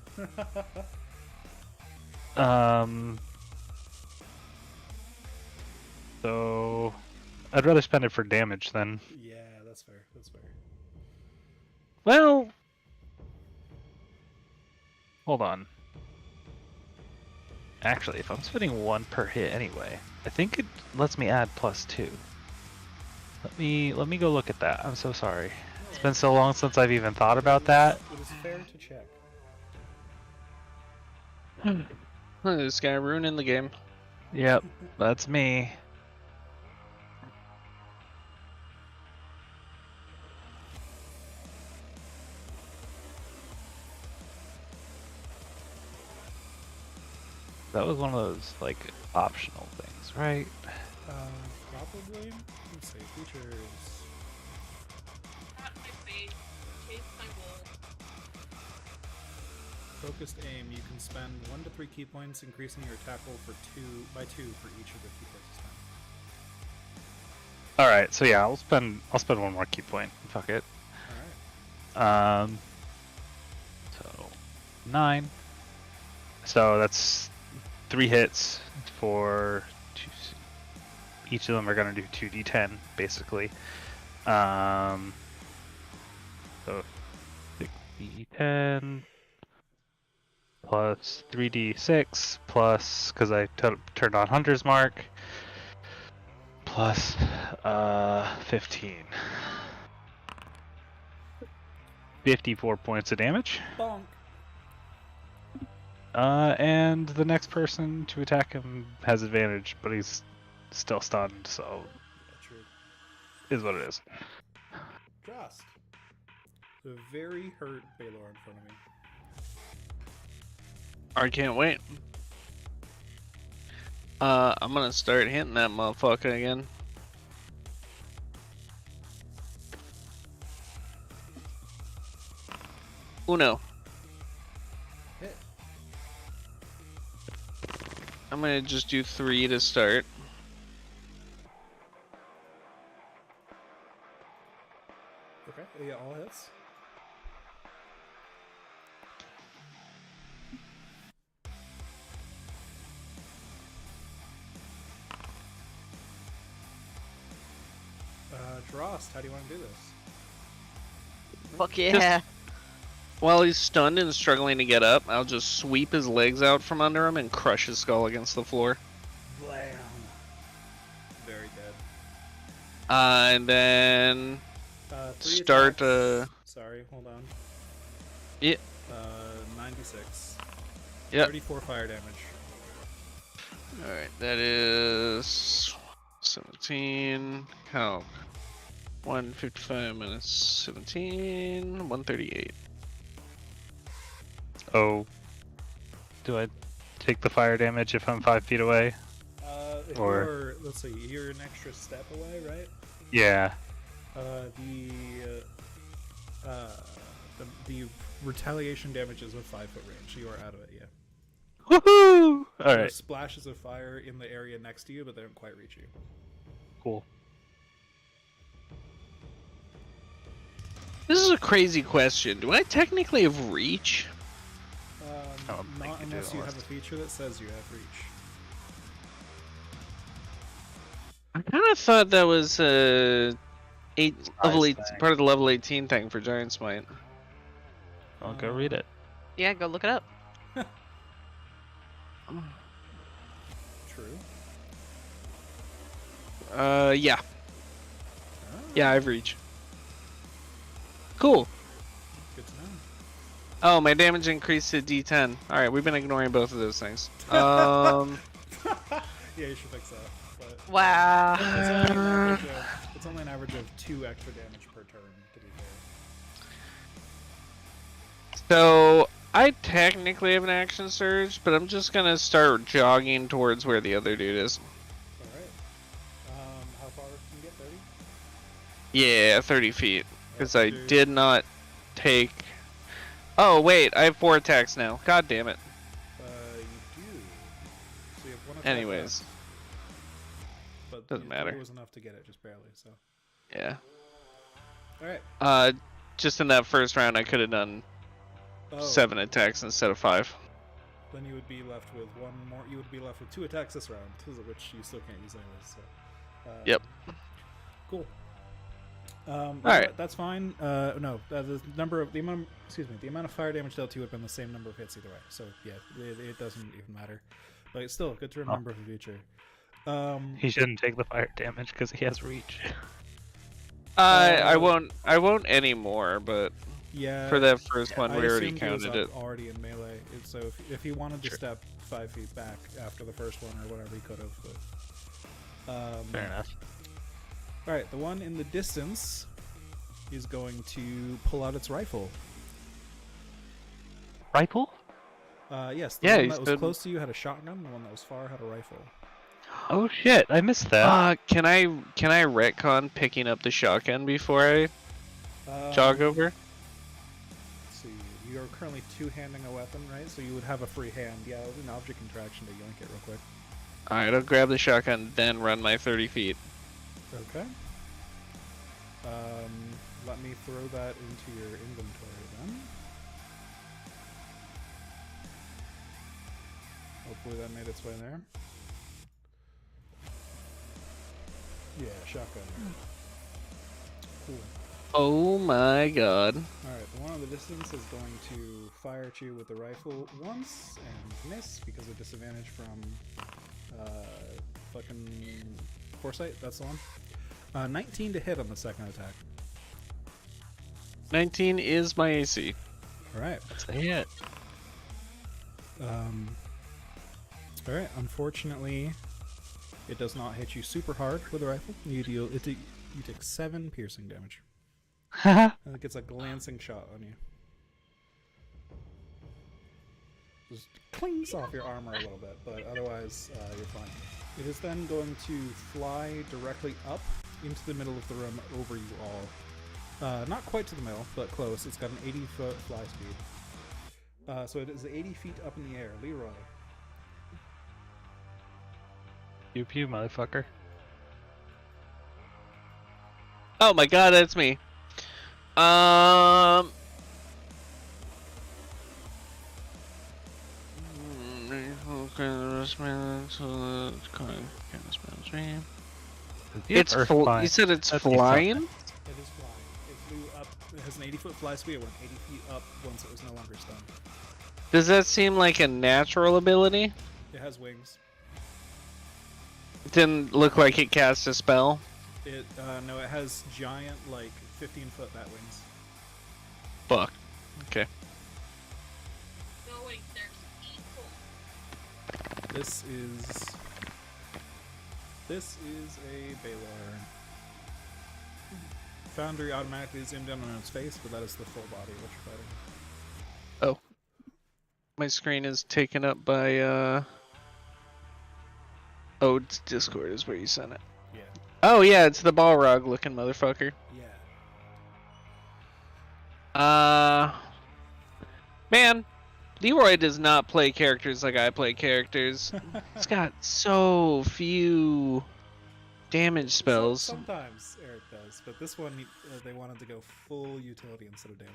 So I'd rather spend it for damage then. Yeah, that's fair. That's fair. Well, hold on. Actually, if I'm spending 1 per hit anyway, I think it lets me add +2. Let me go look at that. I'm so sorry. It's been so long since I've even thought about that. It is fair to check. This guy ruining the game. Yep, that's me. That was one of those like optional things, right? Probably. Let's see. Features. At my face. Chase my goal. Focused aim. You can spend 1 to 3 key points, increasing your attack roll by 2 for each of the key points spent. All right, so yeah, I'll spend 1 more key point. Fuck it. All right. So 9. So that's 3 hits for 2. Each of them are gonna do 2d10 basically. So 6d10 plus 3d6 plus, because I turned on Hunter's Mark, plus 15. 54 points of damage. Bonk. And the next person to attack him has advantage, but he's still stunned, so Yeah, true. is what it is. Just. The very hurt Baylor in front of me. I can't wait. I'm gonna start hitting that motherfucker again. Uno. Hit. I'm gonna just do 3 to start. Okay. Yeah, all hits. Drost, how do you want to do this? Fuck yeah. While he's stunned and struggling to get up, I'll just sweep his legs out from under him and crush his skull against the floor. Blam. Very dead. And then 3 start. attacks. Sorry, hold on. Yeah. 96. Yep. 34 fire damage. All right, that is 17. Calc. 155 minus 17. 138. Oh, do I take the fire damage if I'm 5 feet away? If Or- you're, let's see, you're an extra step away, right? Yeah. The retaliation damage is a 5-foot range, so you are out of it. Yeah. Woohoo! All There are right, splashes of fire in the area next to you, but they don't quite reach you. cool. This is a crazy question. Do I technically have reach? I don't think Not you do, unless you have unless- a feature that says you have reach. I kind of thought that was level 8, thing. part of the level 18 thing for Giant Smite. I'll go read it. Yeah, go look it up. True. Yeah. Oh, Yeah, I've reach. Cool. Good to know. Oh, my damage increased to D10. Alright, we've been ignoring both of those things. Yeah, you should fix that. But Wow. it's only an average of 2 extra damage per turn, to be fair. So, I technically have an action surge, but I'm just gonna start jogging towards where the other dude is. Alright. How far can you get? 30? Yeah, 30 feet. Because I Dude. did not take... Oh, wait, I have 4 attacks now. God damn it. You do. So you have 1 attack Anyways. left. But Doesn't matter. It was enough to get it, just barely, so. Yeah. Alright. Just in that first round, I could have done Oh, 7 attacks instead of 5. then you would be left with 1 more. You would be left with 2 attacks this round, which you still can't use anyways, so. Yep. Cool. Alright. That's fine. No, the number of the amount of fire damage dealt to you would have been the same number of hits either way. So yeah, it doesn't even matter. But it's still good to remember for the future. He shouldn't take the fire damage because he has reach. I won't anymore, but Yeah. for that first one, I we already assumed he was counted up it. already in melee. So if he wanted to Sure. step 5 feet back after the first one or whatever, he could have. But Fair enough. all right, the one in the distance is going to pull out its rifle. Rifle? Yes, the Yeah, one he that was stood- close to you had a shotgun. The one that was far had a rifle. Oh shit! I missed that. Can I retcon picking up the shotgun before I jog over? Let's see, you're currently two-handing a weapon, right? So you would have a free hand. Yeah, it'll be an object interaction to yoink it real quick. Alright, I'll grab the shotgun, then run my 30 feet. Okay. Let me throw that into your inventory then. Hopefully that made its way there. Yeah, shotgun. Cool. Oh my god. Alright, the one at the distance is going to fire at you with the rifle once and miss because of disadvantage from fucking foresight. That's the one. 19 to hit on the second attack. 19 is my AC. Alright. That's a hit. Alright, unfortunately, it does not hit you super hard with a rifle. You take 7 piercing damage. And it gets a glancing shot on you. Just clings off your armor a little bit, but otherwise you're fine. It is then going to fly directly up into the middle of the room over you all. Not quite to the middle, but close. It's got an 80-foot fly speed. So it is 80 feet up in the air. Leroy. Pew pew, motherfucker. Oh my god, that's me. It's you said it's flying? It is flying. It flew up. It has an 80-foot fly speed. It went 80 feet up once it was no longer stunned. Does that seem like a natural ability? It has wings. It didn't look like it cast a spell. It no, it has giant, like 15-foot bat wings. Fuck. Okay. No, wait, there's equal. This is a Baylor. Foundry automatically zoomed in on its face, but that is the full body which you're fighting. Oh. My screen is taken up by oh, it's Discord is where you sent it. Yeah. Oh yeah, it's the Balrog looking motherfucker. Yeah. Man, Leroy does not play characters like I play characters. He's got so few damage spells. Sometimes Eric does, but this one they wanted to go full utility instead of damage.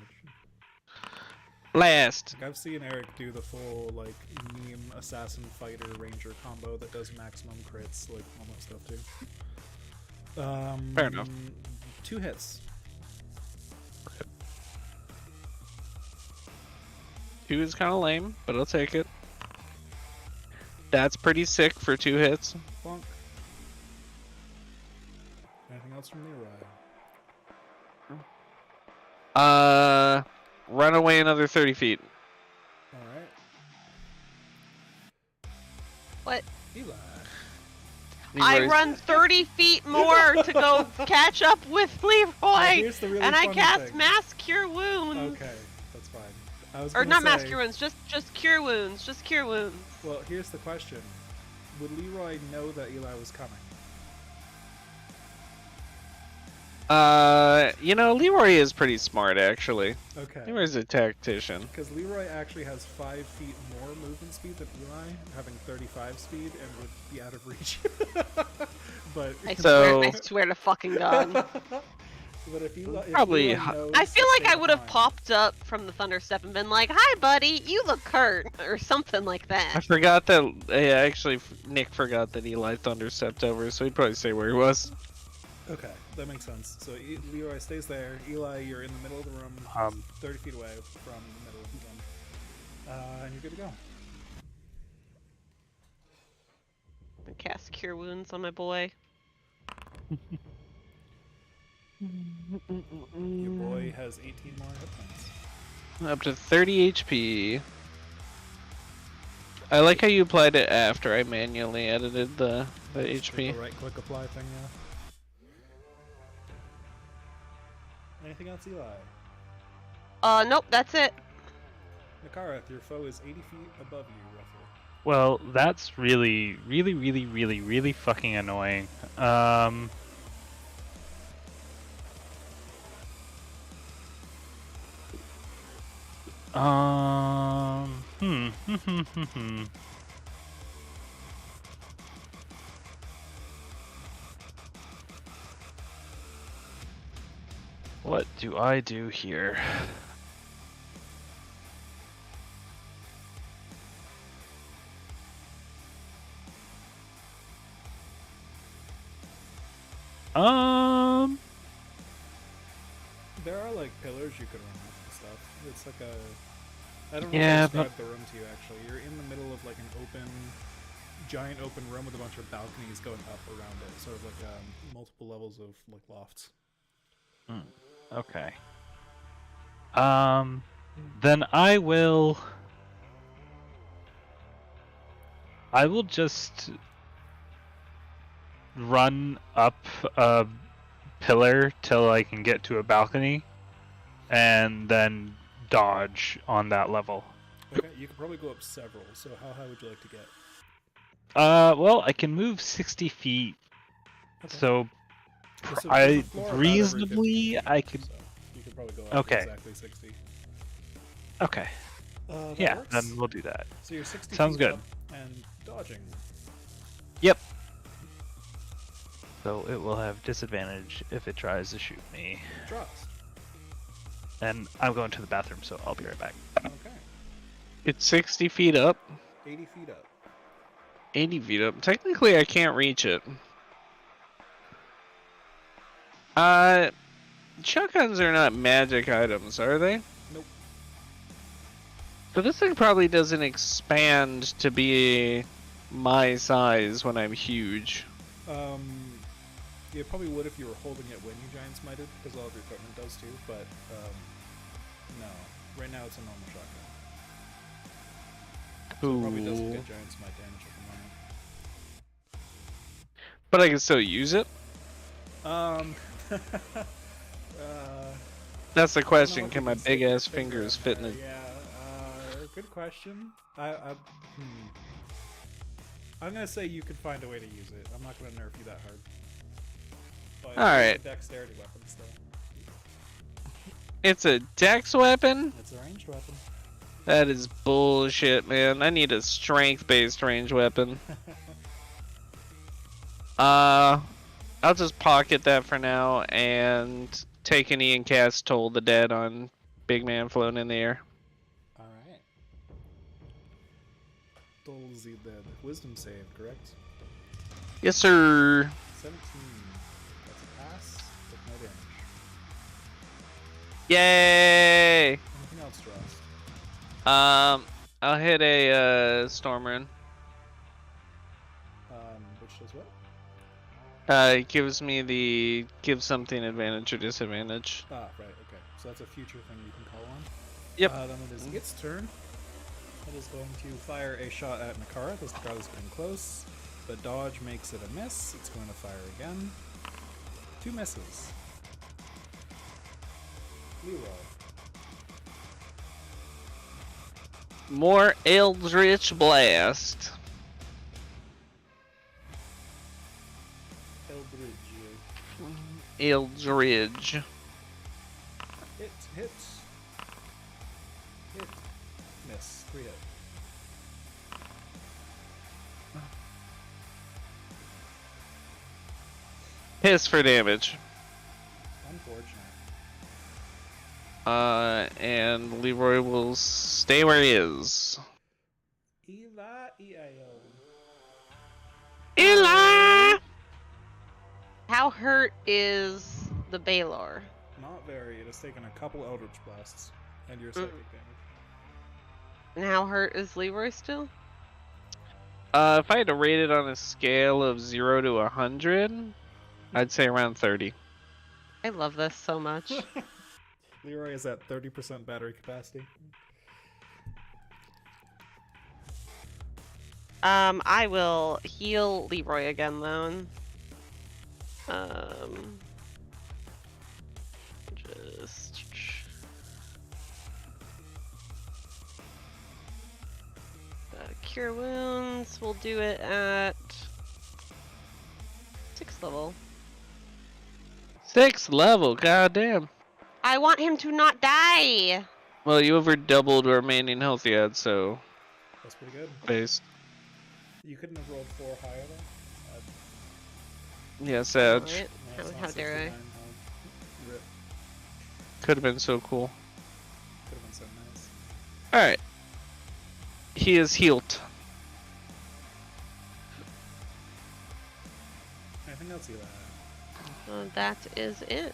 Blast. Like, I've seen Eric do the full like meme assassin fighter ranger combo that does maximum crits, like all that stuff too. Fair enough. 2 hits. 2 is kind of lame, but I'll take it. That's pretty sick for 2 hits. Bonk. Anything else from Leroy? Run away another 30 feet. Alright. What? Eli. I Leroy's- run 30 feet more to go catch up with Leroy, Here's the really and I funny cast thing. Mass Cure Wounds. Okay, that's fine. I was Or gonna not Mass say- Cure Wounds, just Cure Wounds, just Cure Wounds. Well, here's the question. Would Leroy know that Eli was coming? You know, Leroy is pretty smart actually. Okay. Leroy's a tactician. Because Leroy actually has 5 feet more movement speed than Eli, having 35 speed, and would be out of reach. But I swear to fucking God. but if Eli, Probably if Leroy knows I feel to like I stay would have behind- popped up from the Thunderstep and been like, "Hi, buddy, you look hurt," or something like I that. forgot that. Yeah, actually, Nick forgot that Eli thunderstepped over, so he'd probably say where he was. Okay, that makes sense. So Leroy stays there. Eli, you're in the middle of the room, 30 feet away from the middle of the room. And you're good to go. And cast Cure Wounds on my boy. Your boy has 18 more hit points. Up to 30 HP. I like how you applied it after I manually edited the Just hit HP. the right click apply thing, yeah. Anything else, Eli? Nope, that's it. Nakarath, your foe is 80 feet above you, roughly. Well, that's really, really, really, really, really fucking annoying. Hmm. What do I do here? There are like pillars you could run off and stuff. It's like a. I don't know Yeah, how to but- describe the room to you actually. You're in the middle of like an giant open room with a bunch of balconies going up around it, sort of like multiple levels of like lofts. Okay. Then I will just run up a pillar till I can get to a balcony, and then dodge on that level. Okay, you could probably go up several. So how high would you like to get? Well, I can move 60 feet, Okay. so There's a I floor about every 50 reasonably feet, I could. So you could probably go up Okay. exactly 60. Okay. That Yeah, works. then we'll do that. So you're 60 Sounds feet good. up and dodging. Yep. So it will have disadvantage if it tries to shoot me. Draws. And I'm going to the bathroom, so I'll be right back. Okay. It's 60 feet up. 80 feet up. 80 feet up. Technically, I can't reach it. Shotguns are not magic items, are they? Nope. So this thing probably doesn't expand to be my size when I'm huge. You probably would if you were holding it when you giant smited, because all of your equipment does too, but, no. Right now it's a normal shotgun. So it probably doesn't Cool. get giant smite damage at the moment. But I can still use it? That's the question. Can my big ass fingers fit in it? Yeah, good question. I'm gonna say you could find a way to use it. I'm not gonna nerf you that hard. But Alright. It's a dexterity weapon still. It's a dex weapon? It's a ranged weapon. That is bullshit, man. I need a strength-based range weapon. I'll just pocket that for now and take an Ian cast Toll the Dead on Big Man floating in the air. Alright. Toll's the dead. Wisdom save, correct? Yes, sir. 17. That's a pass, but no damage. Yay! Anything else, Dross? I'll hit a Storm Rune. Which does what? It gives something advantage or disadvantage. Ah, right, okay. So that's a future thing you can call on. Yep. Then it is its turn. It is going to fire a shot at Nakara. This Nakara is getting close. The dodge makes it a miss. It's going to fire again. 2 misses. Leroy. More Eldritch Blast. Eldridge. Hit. Miss. 3 hit. Hiss for damage. Unfortunate. And Leroy will stay where he is. E-I-O. Eli! How hurt is the Baylor? Not very. It has taken a couple Eldritch Blasts. And your psychic damage. And how hurt is Leroy still? If I had to rate it on a scale of 0 to 100, I'd say around 30. I love this so much. Leroy is at 30% battery capacity. I will heal Leroy again though. Just Cure Wounds. We'll do it at 6th level. 6th level, goddamn. I want him to not die! Well, you over doubled remaining health you had, so That's pretty good. base. You couldn't have rolled 4 higher though. Yeah, Sag. Alright, No, it's not how dare 69 I? health. Rip. Could have been so cool. Could have been so nice. Alright. He is healed. Anything else you That is it.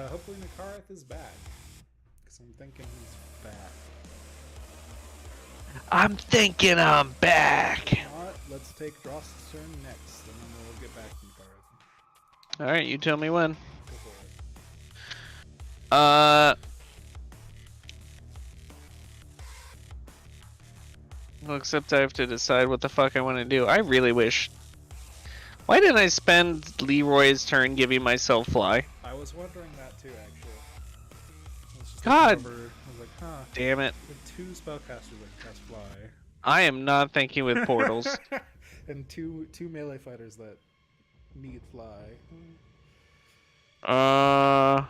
hopefully Nakarath is back. Because I'm thinking he's back. I'm thinking I'm back. If not, let's take Dross's turn next, and then we'll get back to Nakarath. Alright, you tell me when. Go for it. Well, except I have to decide what the fuck I want to do. I really wish. Why didn't I spend Leroy's turn giving myself fly? I was wondering that too, actually. I was just God. looking over, I was like, huh. Damn it. With 2 spellcasters that can cast fly. I am not thinking with portals. And two melee fighters that need fly. uh.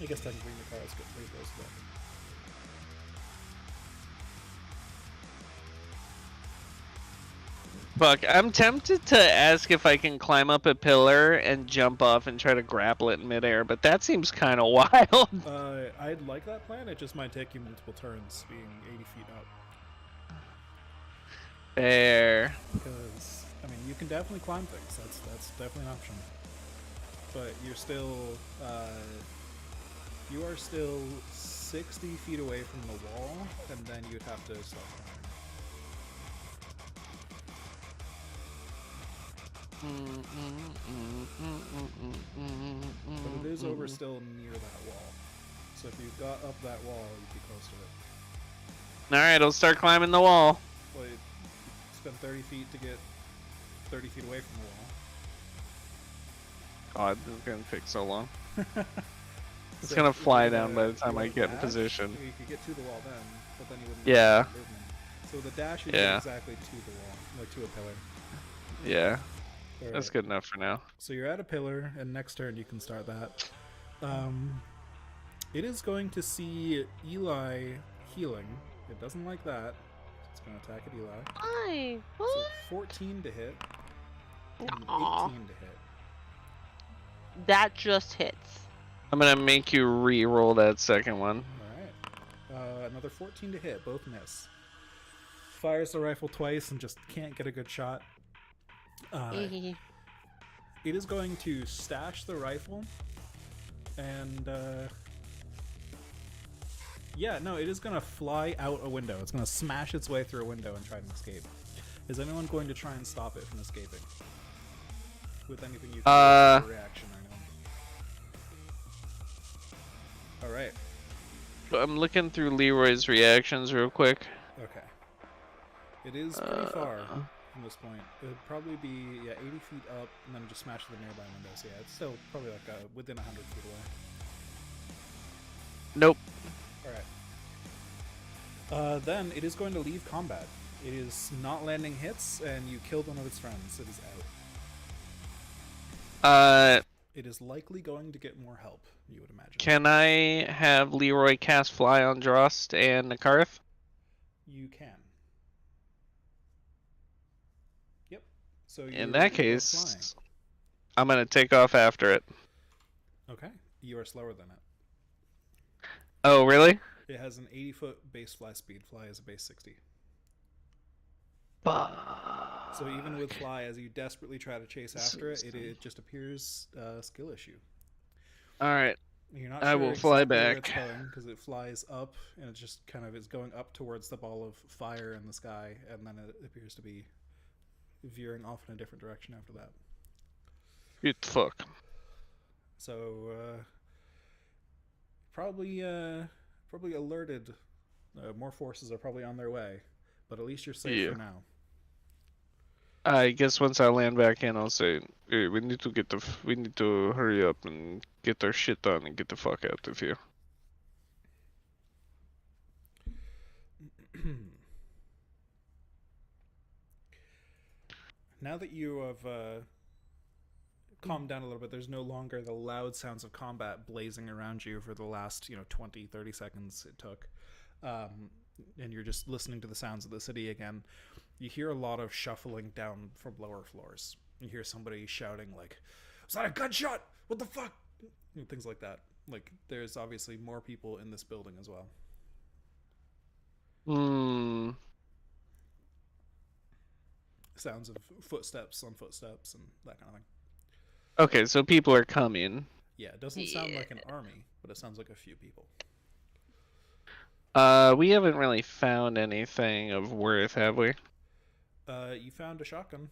I guess technically Nakarath's good pretty close to that. Fuck, I'm tempted to ask if I can climb up a pillar and jump off and try to grapple it in midair, but that seems kind of wild. I'd like that plan, it just might take you multiple turns being 80 feet up. Fair. Because, I mean, you can definitely climb things, that's definitely an option. But you're still, you are still 60 feet away from the wall, and then you'd have to stop climbing. But it is over still near that wall. So if you got up that wall, you'd be close to it. Alright, I'll start climbing the wall. Well, you spend 30 feet to get 30 feet away from God, this is gonna take so long. the wall. It's So gonna if you fly did down by the if time you I went get in dash, position. You could get to the wall then, but then you wouldn't Yeah. get the movement. So with the dash, you Yeah. get exactly to the wall, like to a pillar. Yeah, that's Alright. good enough for now. So you're at a pillar, and next turn you can start that. It is going to see Eli healing. It doesn't like that. It's going to attack at Eli. Why? So What? 14 to hit, and Aw. 18 to hit. That just hits. I'm gonna make you re-roll that second one. Alright. Another 14 to hit, both miss. Fires the rifle twice and just can't get a good shot. It is going to stash the rifle, and yeah, no, it is going to fly out a window. It's going to smash its way through a window and try and escape. Is anyone going to try and stop it from escaping? With anything you can do as a reaction or anything. Alright, I'm looking through Leroy's reactions real quick. okay. It is pretty far from this point. It would probably be, 80 feet up and then just smash the nearby windows. Yeah, it's still probably like within 100 feet away. Nope. Alright. Then it is going to leave combat. It is not landing hits, and you killed one of its friends. It is out. It is likely going to get more help, you would imagine. Can I have Leroy cast Fly on Drost and Nakarth? You can. Yep. So In you're that flying. case, I'm gonna take off after it. Okay. You are slower than it. Oh, really? It has an 80-foot base fly speed. Fly is a base 60. So even with fly, as you desperately try to chase after it, it just appears a skill issue. Alright. You're not I sure will fly exactly where back. it's going because it flies up and it just kind of is going up towards the ball of fire in the sky, and then it appears to be veering off in a different direction after that. Good fuck. So probably alerted. More forces are probably on their way, but at least you're safe Yeah. for now. I guess once I land back in, I'll say, hey, we need to hurry up and get our shit done and get the fuck out of here. Now that you have calmed down a little bit, there's no longer the loud sounds of combat blazing around you for the last 20, 30 seconds it took. And you're just listening to the sounds of the city again. You hear a lot of shuffling down from lower floors. You hear somebody shouting like, "Was that a gunshot? What the fuck?" And things like that. Like, there's obviously more people in this building as well. Hmm. Sounds of footsteps on footsteps and that kind of thing. Okay, so people are coming. Yeah, it doesn't sound like an army, but it sounds like a few people. We haven't really found anything of worth, have we? You found a shotgun,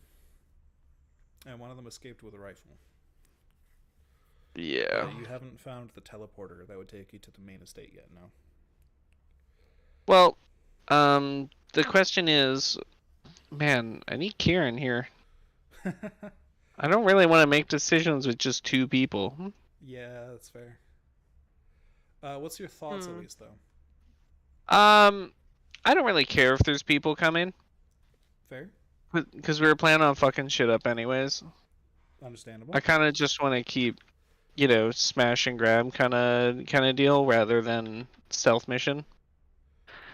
and one of them escaped with a rifle. Yeah. You haven't found the teleporter that would take you to the main estate yet, no. Well, the question is, man, I need Kieran here. I don't really want to make decisions with just 2 people. Yeah, that's fair. What's your thoughts, at least, though? I don't really care if there's people coming. Fair. Because we were planning on fucking shit up anyways. Understandable. I kind of just want to keep, smash and grab kind of deal rather than stealth mission.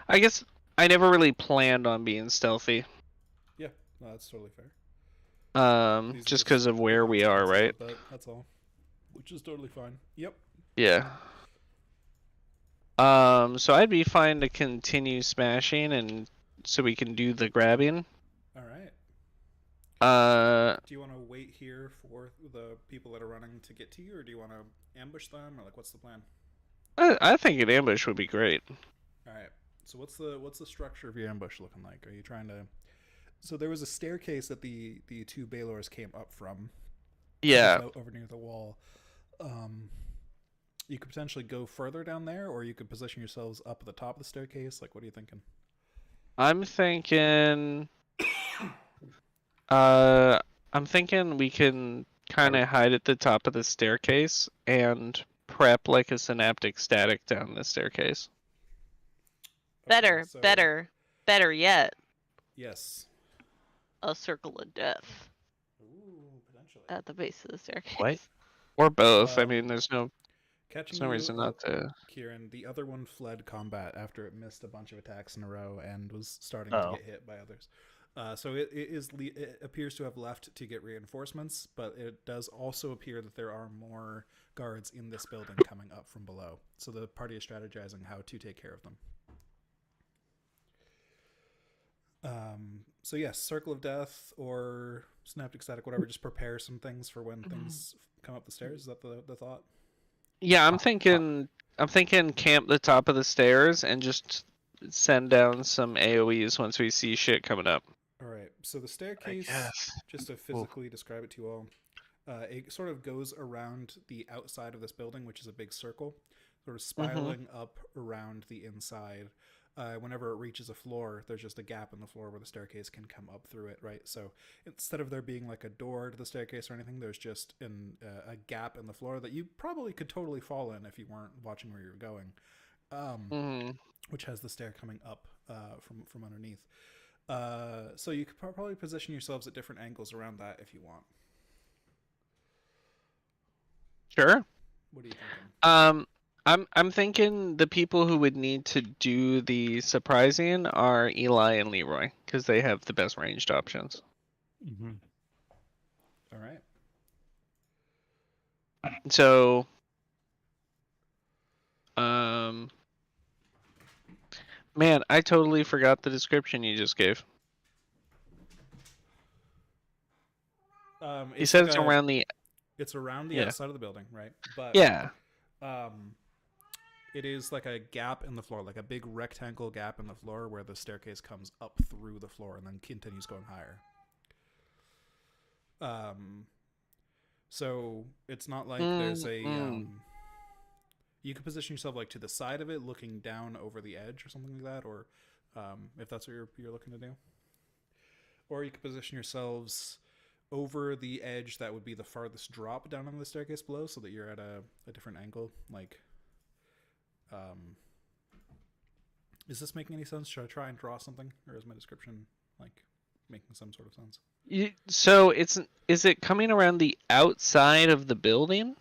I guess I never really planned on being stealthy. Yeah, no, that's totally fair. Just because of where we are, right? That's all. Which is totally fine. Yep. Yeah. So I'd be fine to continue smashing and so we can do the grabbing. All right. Do you want to wait here for the people that are running to get to you, or do you want to ambush them, or what's the plan? I think an ambush would be great. All right. So what's the structure of your ambush looking like? Are you trying to? So there was a staircase that the 2 Baylors came up from. Yeah. Over near the wall. You could potentially go further down there, or you could position yourselves up at the top of the staircase. Like, what are you thinking? I'm thinking we can kind of hide at the top of the staircase and prep like a synaptic static down the staircase. Okay, better yet. Yes. A circle of death. Ooh, potentially. At the base of the staircase. What? Or both. I mean, there's no reason not to. Kieran, the other one fled combat after it missed a bunch of attacks in a row and was starting to get hit by others. So it appears to have left to get reinforcements, but it does also appear that there are more guards in this building coming up from below. So the party is strategizing how to take care of them. So yes, Circle of Death or Synaptic Static, whatever. Just prepare some things for when things come up the stairs. Is that the thought? Yeah, I'm thinking camp the top of the stairs and just send down some AoEs once we see shit coming up. All right. So the staircase, just to physically describe it to you all, it sort of goes around the outside of this building, which is a big circle, sort of spiraling up around the inside. Whenever it reaches a floor, there's just a gap in the floor where the staircase can come up through it, right? So instead of there being like a door to the staircase or anything, there's just a gap in the floor that you probably could totally fall in if you weren't watching where you're going, which has the stair coming up from underneath. So you could probably position yourselves at different angles around that if you want. Sure. What are you thinking? I'm thinking the people who would need to do the surprising are Eli and Leroy because they have the best ranged options. Mm-hmm. All right. So, man, I totally forgot the description you just gave. He said it's around the. It's around the outside of the building, right? But yeah. It is like a gap in the floor, like a big rectangle gap in the floor where the staircase comes up through the floor and then continues going higher. So it's not like there's a you could position yourself like to the side of it, looking down over the edge or something like that, or if that's what you're looking to do. Or you could position yourselves over the edge that would be the farthest drop down on the staircase below, so that you're at a different angle, like Is this making any sense? Should I try and draw something, or is my description like making some sort of sense? So is it coming around the outside of the building?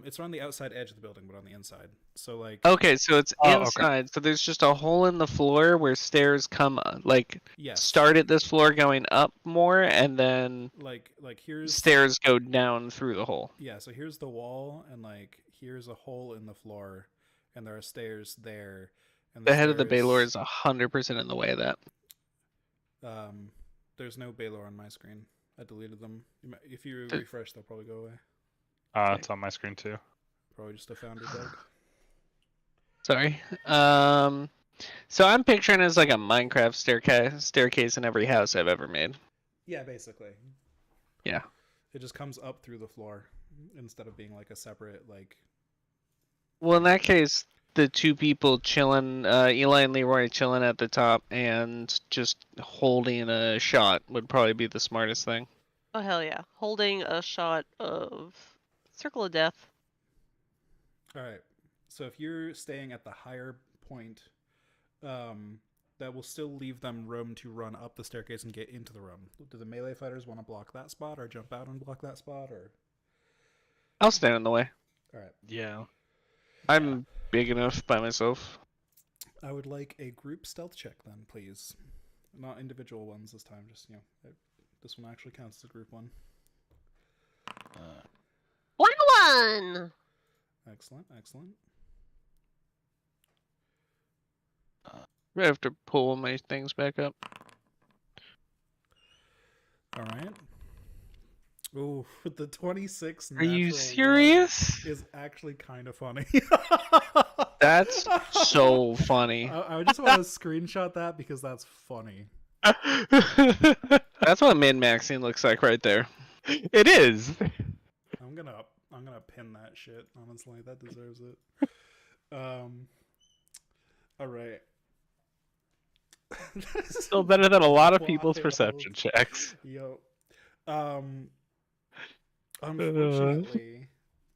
It's around the outside edge of the building, but on the inside. So like, Okay, so it's Oh, okay. inside. So there's just a hole in the floor where stairs come like yes, start at this floor going up more, and then like here's stairs go down through the hole. Yeah, so here's the wall, and like here's a hole in the floor, and there are stairs there. And The head of the Baylor stairs- is 100% in the way of that. There's no Baylor on my screen. I deleted them. If you refresh, they'll probably go away. It's on my screen too. Probably just a founder bug. Sorry. So I'm picturing it as like a Minecraft staircase in every house I've ever made. Yeah, basically. Yeah. It just comes up through the floor instead of being like a separate like. Well, in that case, the two people chilling, Eli and Leroy chilling at the top and just holding a shot would probably be the smartest thing. Oh hell yeah! Holding a shot of Circle of Death. All right. So if you're staying at the higher point, that will still leave them room to run up the staircase and get into the room. Do the melee fighters want to block that spot, or jump out and block that spot, or? I'll stand in the way. All right. Yeah. I'm big enough by myself. I would like a group stealth check then, please. Not individual ones this time. Just this one actually counts as a group one. 1-1. Excellent, excellent. I have to pull my things back up. All right. Ooh, the 26. Are you natural serious? one is actually kind of funny. That's so funny. I just want to screenshot that because that's funny. That's what min-maxing looks like right there. It is. I'm gonna pin that shit. Honestly, that deserves it. All right. Still better than a lot of people's Wild. perception checks. Yo. Unfortunately,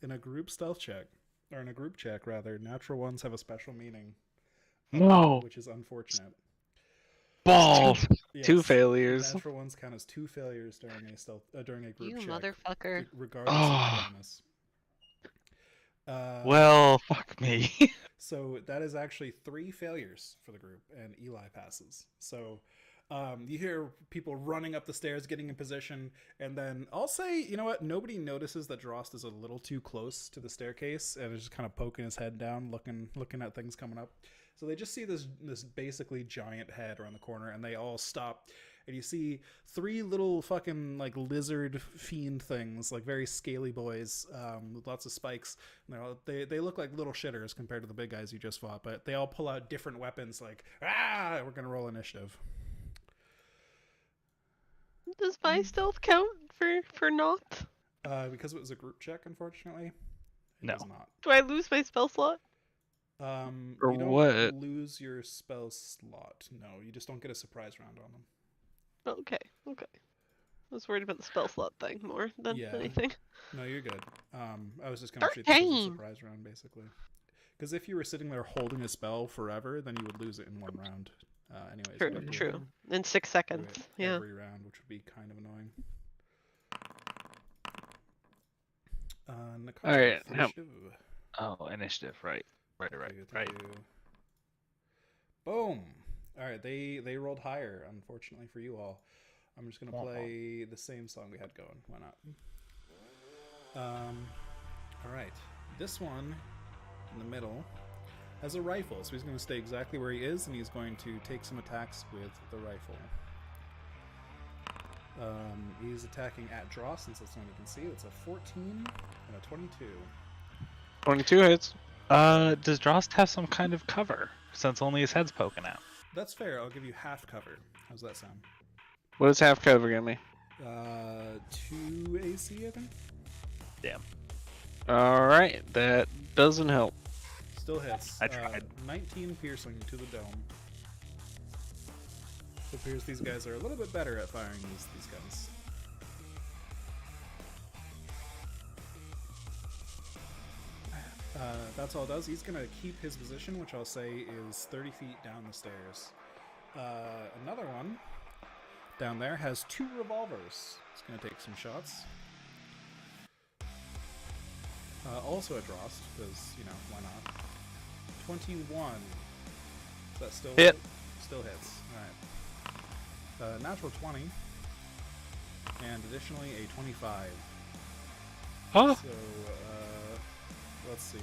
in a group stealth check, or in a group check rather, natural ones have a special meaning. No. Which is unfortunate. Balls. Yes, Two failures. Natural ones count as 2 failures during a group You check. motherfucker. Regardless Oh. of bonus. Well, fuck me. So that is actually 3 failures for the group, and Eli passes. So you hear people running up the stairs, getting in position, and then I'll say, you know what? Nobody notices that Drost is a little too close to the staircase and is just kind of poking his head down, looking at things coming up. So they just see this basically giant head around the corner, and they all stop. And you see 3 little fucking like lizard fiend things, like very scaly boys, with lots of spikes. And they look like little shitters compared to the big guys you just fought, but they all pull out different weapons. Like, we're gonna roll initiative. Does my stealth count for not? Because it was a group check, unfortunately. It No. does not. Do I lose my spell slot? For You don't what? lose your spell slot. No, you just don't get a surprise round on them. Okay. I was worried about the spell slot thing more than Yeah. anything. No, you're good. I was just gonna treat this as a surprise round, basically. Because if you were sitting there holding a spell forever, then you would lose it in one round. Anyways, True, you have to true. do In 6 it seconds. Yeah. every round, which would be kind of annoying. Nicole, Alright, initiative. Oh, initiative. Right. Thank you. Boom. All right, they rolled higher, unfortunately for you all. I'm just gonna play the same song we had going. Why not? All right, this one in the middle has a rifle, so he's gonna stay exactly where he is, and he's going to take some attacks with the rifle. He's attacking at draw, since that's the one you can see. It's a 14 and a 22. 22 hits. Does Drost have some kind of cover, since only his head's poking out? That's fair. I'll give you half cover. How's that sound? What does half cover give me? 2 AC, I think. Damn. Alright, that doesn't help. Still hits. I tried. 19 piercing to the dome. It appears these guys are a little bit better at firing these guns. That's all it does. He's gonna keep his position, which I'll say is 30 feet down the stairs. Another one down there has 2 revolvers. He's gonna take some shots. Also at Drost, because, you know, why not? 21. Is that still hit? Still hits. Alright. Natural 20. And additionally a 25. Huh? So, let's see.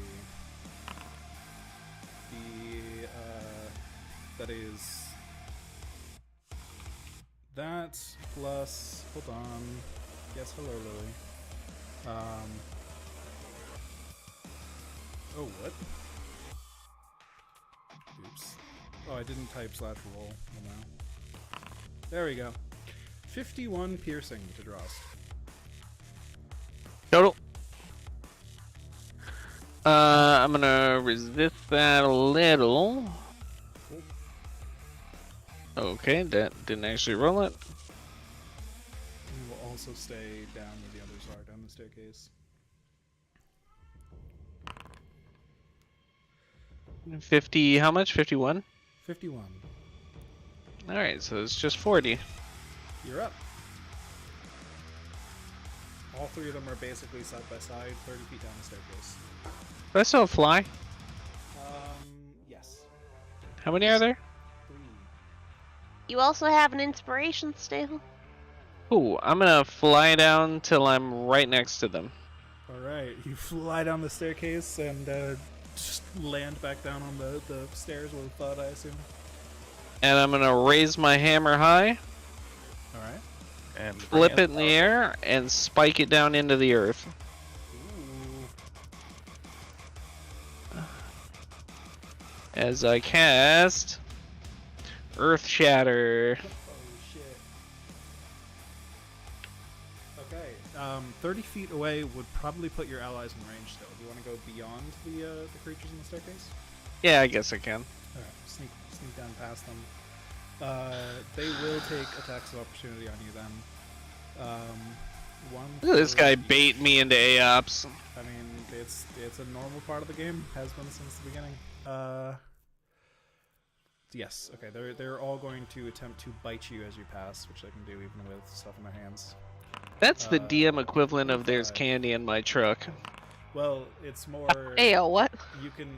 That is... That plus... Hold on. Yes, hello, Lily. Oh, what? Oops. Oh, I didn't type /roll. Oh, no. There we go. 51 piercing to Drost. Total. I'm gonna resist that a little. Cool. Okay, that didn't actually roll it. And we'll also stay down where the others are, down the staircase. 50, how much? 51? 51. Alright, so it's just 40. You're up. All 3 of them are basically side by side, 30 feet down the staircase. Do I still fly? Yes. How many are there? 3. You also have an inspiration still. Ooh, I'm gonna fly down till I'm right next to them. Alright, you fly down the staircase and just land back down on the stairs with a thud, I assume. And I'm gonna raise my hammer high, Alright. And flip bring it in the air, and spike it down into the earth. Ooh. As I cast Earth Shatter. Oh shit. Okay, 30 feet away would probably put your allies in range still. Do you want to go beyond the creatures in the staircase? Yeah, I guess I can. Alright, sneak down past them. They will take attacks of opportunity on you then. One. Look at this for guy each. bait me into AOPS. I mean, it's a normal part of the game. Has been since the beginning. Yes. Okay. They're all going to attempt to bite you as you pass, which they can do even with stuff in their hands. That's the DM equivalent of there's 25. candy in my truck. Well, it's more. Ayo, what? You can.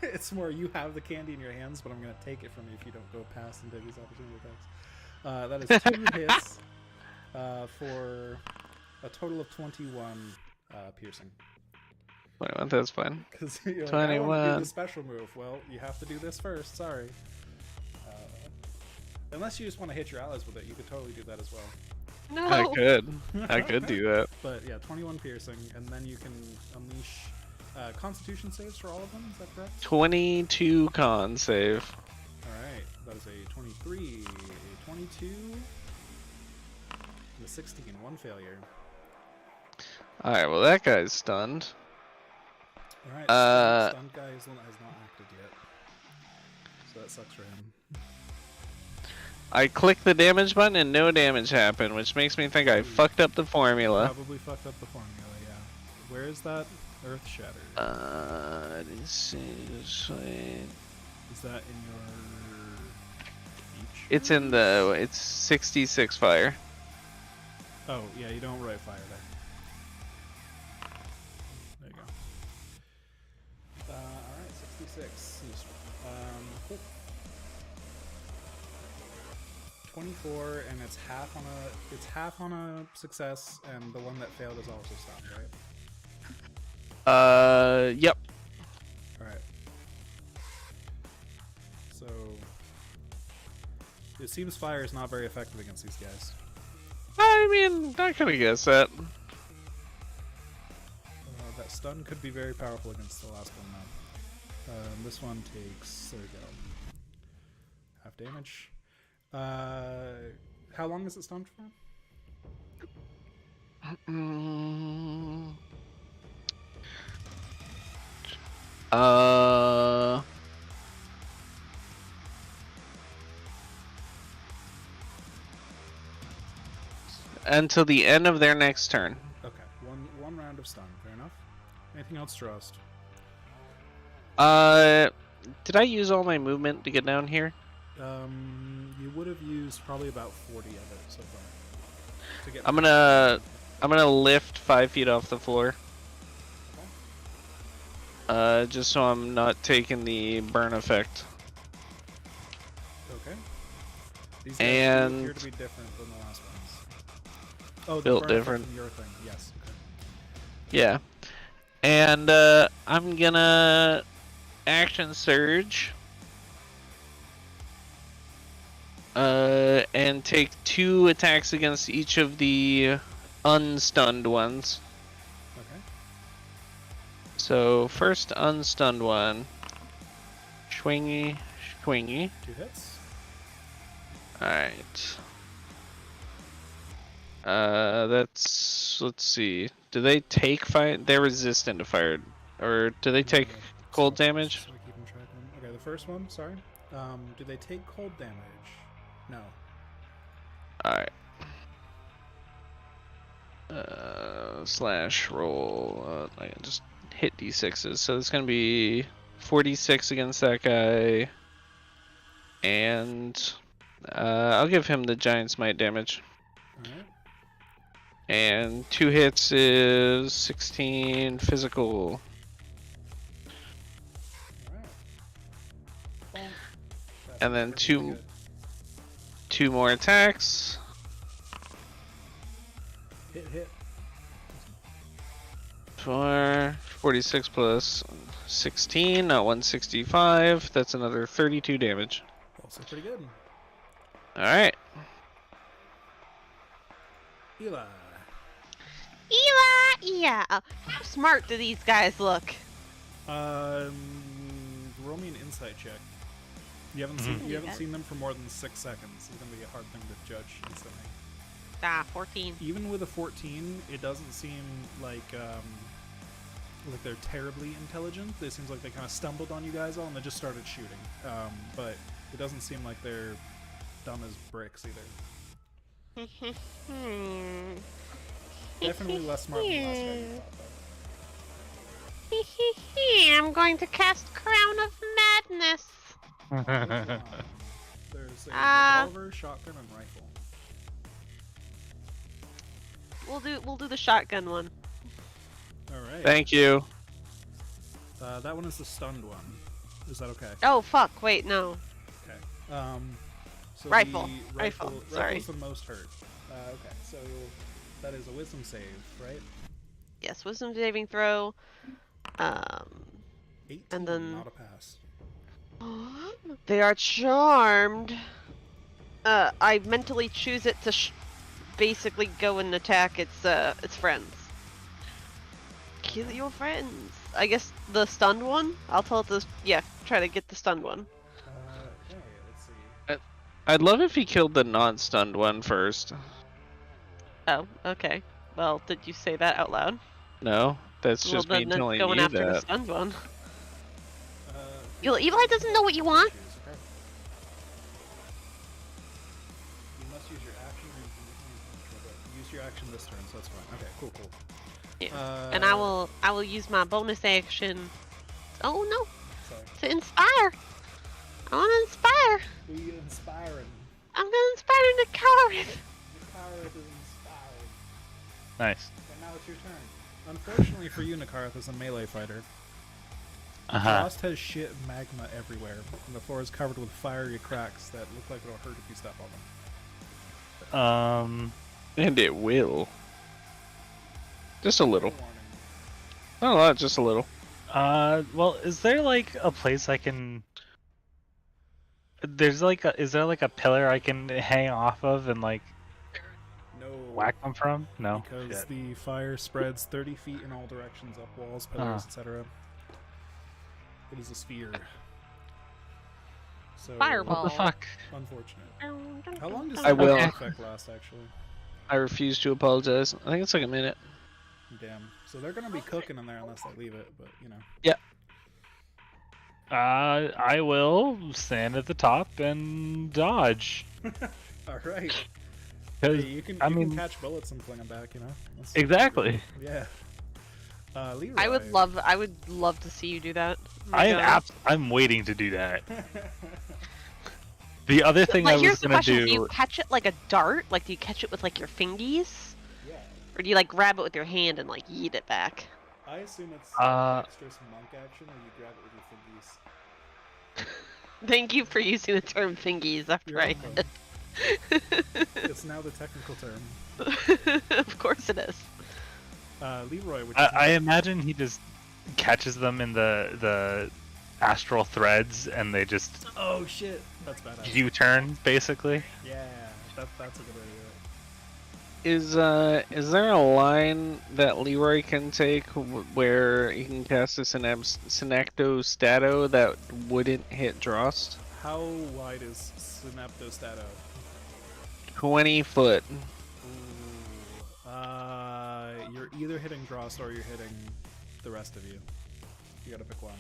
It's more. You have the candy in your hands, but I'm gonna take it from you if you don't go past and take these opportunity attacks. That is 2 hits for a total of 21 piercing. 21, that's fine. Because you're like, I want to do 21. the special move. Well, you have to do this first. Sorry. Unless you just want to hit your allies with it, you could totally do that as well. No. I could do that. But yeah, 21 piercing, and then you can unleash Constitution saves for all of them. Is that correct? 22 con save. All right, that is a 23, a 22, and a 16. 1 failure. Alright, well that guy's stunned. All right, stunned guy has not acted yet, so that sucks for him. I click the damage button and no damage happened, which makes me think I fucked up the formula. Probably fucked up the formula. Yeah. Where is that Earth Shatter? This is, Is that in your feature? it's in the, it's 66 fire. Oh, yeah, you don't write fire there. There you go. Alright, 66. Cool. 24, and it's half on a success, and the one that failed is also stopped, right? Yep. Alright. So it seems fire is not very effective against these guys. I mean, I could have guessed that. That stun could be very powerful against the last one now. This one takes, there we go, half damage. How long is it stunned for? Until the end of their next turn. Okay, one round of stun, fair enough. Anything anything else, Strost? Did I use all my movement to get down here? You would have used probably about 40 of it so far. To get I'm gonna lift 5 feet off the floor. Just so I'm not taking the burn effect. Okay. These guys do And appear to be different than the last ones. Oh, the built burn effect different. from your thing. Yes. Okay. Yeah. And I'm gonna action surge. And take 2 attacks against each of the unstunned ones. Okay. So first unstunned one. Swingy, swingy. 2 hits. Alright. Let's see. Do they take fire? They're resistant to fire. Or do they take cold damage? So keeping track of them. Okay, the first one, sorry. Do they take cold damage? No. Alright. Slash roll. I can just hit d6s. So it's gonna be 46 against that guy. And I'll give him the giant smite damage. Alright. And 2 hits is 16 physical. Alright. And then two more attacks. Hit. 46 plus 16, not 165. That's another 32 damage. Also pretty good. Alright. Eli. Yeah. How smart do these guys look? Roll me an insight check. You haven't seen Mhm. you haven't seen them for more than 6 seconds. It's gonna be a hard thing to judge instantly. 14. Even with a 14, it doesn't seem like they're terribly intelligent. It seems like they kind of stumbled on you guys all and they just started shooting. But it doesn't seem like they're dumb as bricks either. Definitely less smart than the last guy you fought, I'm going to cast Crown of Madness. though. There's a revolver, shotgun, and rifle. We'll do the shotgun one. Alright. Thank you. That one is the stunned one. Is that okay? Oh fuck! Wait, no. Okay. So Rifle. the Rifle, sorry. Rifle's the most hurt. Okay, so that is a wisdom save, right? Yes, wisdom saving throw. 18, And then- not a pass. They are charmed. I mentally choose it to basically go and attack its friends. Kill your friends. I guess the stunned one. I'll tell it to try to get the stunned one. Okay, let's see. I'd love if he killed the non-stunned one first. Oh, okay. Well, did you say that out loud? No, that's Well, just me then it's telling going you after the that. stunned one. Uh, Eli doesn't know what you want. Okay. You must use your action. Use your action this turn, so that's fine. Okay, cool. Yeah. And I will use my bonus action. Oh no! Sorry. To inspire. I want to inspire. Who are you inspiring? I'm gonna inspire Nikarith. Nikarith is inspired. Nice. And now it's your turn. Unfortunately for you, Nikarith is a melee fighter. Uh-huh. Frost has shit magma everywhere, and the floor is covered with fiery cracks that look like it'll hurt if you step on them. And it will. Just a little. Warning. Not a lot, just a little. Well, is there like a place I can? Is there like a pillar I can hang off of and like No. whack them from? No. Because Shit. the fire spreads 30 feet in all directions, up walls, pillars, etc. It is a sphere. So, Fireball. What the fuck? unfortunate. How long does I that will. effect last, actually? I refuse to apologize. I think it's like a minute. Damn. So they're gonna be cooking in there unless they leave it, but you know. I will stand at the top and dodge. Alright. Because Hey, you can I mean- catch bullets and fling them back, you know? That's- exactly. Yeah. Leroy. I would love to see you do that. Oh my I am God. I'm waiting to do that. The other thing Like, I was here's the gonna question: do you do. catch it like a dart? Like, do you catch it with like your fingies, Yeah. or do you like grab it with your hand and like yeet it back? I assume it's Dexter's monk action where you grab it with your fingies. Thank you for using the term fingies after You're I welcome. did. It's now the technical term. Of course it is. Leroy, which I imagine he just catches them in the astral threads, and they just Oh shit, that's badass. U-turn basically. Yeah, that's a good way to do Is there a line that Leroy can take where he can cast a Synecdostato that wouldn't hit Drost? it. How wide is Synaptostato? 20 foot. Ooh. You're either hitting Drost or you're hitting the rest of you. You gotta pick one.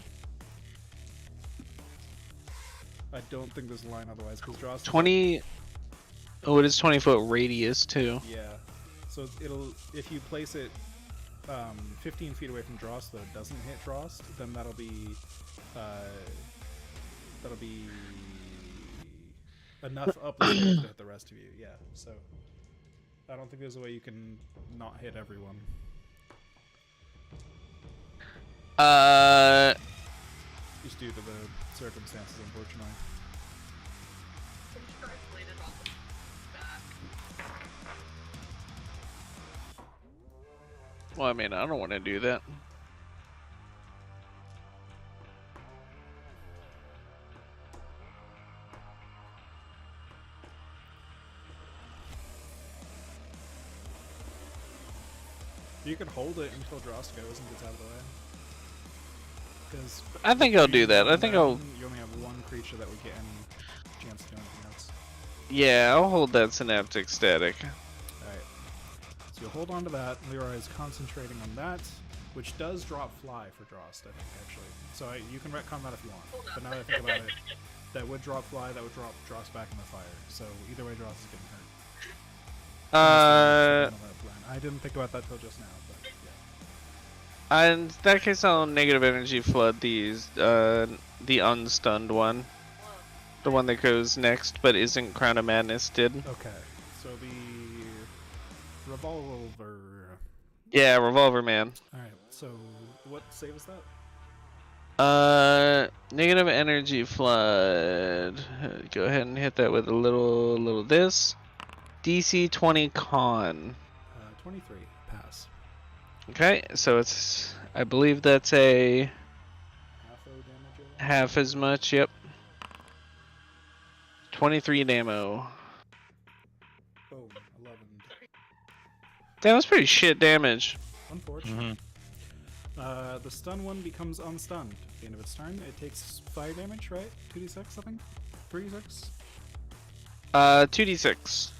I don't think there's a line otherwise, because Drost... 20. Oh, it is 20 foot radius too. Yeah. So it'll... If you place it 15 feet away from Drost, though, it doesn't hit Drost, then that'll be... enough up the stairs to hit the rest of you. Yeah, so... I don't think there's a way you can not hit everyone. Just due to the circumstances, unfortunately. Translated off the back. Well, I mean, I don't want to do that. You can hold it until Drost goes and gets out of the way. Because I think I'll do that. I think I'll. You only have one creature that would get any chance to do anything else. Yeah, I'll hold that synaptic static. Alright. So you'll hold on to that. Leroy is concentrating on that, which does drop fly for Drost, I think, actually. So you can retcon that if you want. But now that I think about it, that would drop fly, that would drop Drost back in the fire. So either way, Drost is getting hurt. I didn't think about that till just now, but yeah. In that case, I'll negative energy flood these, the unstunned one. The one that goes next, but isn't Crown of Madness did. Okay, so the revolver. Yeah, Revolver Man. Alright, so what save is that? Negative energy flood. Go ahead and hit that with a little this. DC 20 con. 23, pass. Okay, so it's, I believe that's a Half O damage. half as much, yep. 23 damo. Boom, 11. That was pretty shit damage. Unfortunate. The stun one becomes unstunned at the end of its turn. It takes fire damage, right? 2d6, I think? 3d6? 2d6.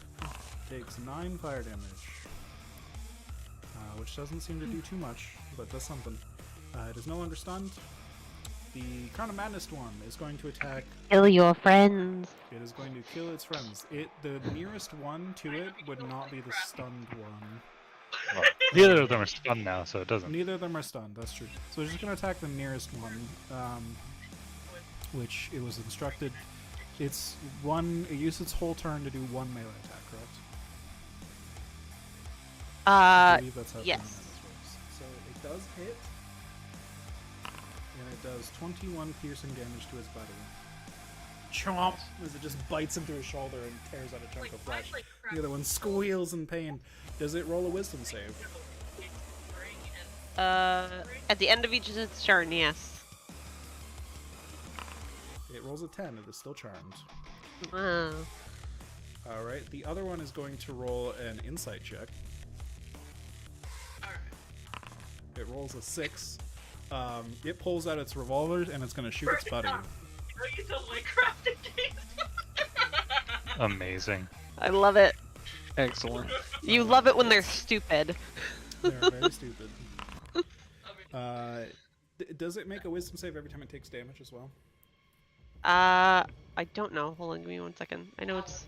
Takes 9 fire damage. Which doesn't seem to do too much, but does something. It is no longer stunned. The Crown of Madness one is going to attack. Kill your friends. It is going to kill its friends. The nearest one to it would not be the stunned one. Well, neither of them are stunned now, so it doesn't. Neither of them are stunned, that's true. So it's just going to attack the nearest one, which it was instructed. It uses its whole turn to do one melee attack, correct? I believe that's how yes. Crown of Madness works. So it does hit, and it does 21 piercing damage to its body. Chomp! As it just bites into his shoulder and tears out a chunk of flesh. The other one squeals in pain. Does it roll a wisdom save? At the end of each of its turn, yes. It rolls a 10. It is still charmed. Wow. Alright, the other one is going to roll an insight check. It rolls a 6. It pulls out its revolver and it's going to shoot its buddy. Are you the Minecraft games? Amazing. I love it. Excellent. You love it when they're stupid. They're very stupid. Does it make a wisdom save every time it takes damage as well? I don't know. Hold on, give me 1 second. I know it's...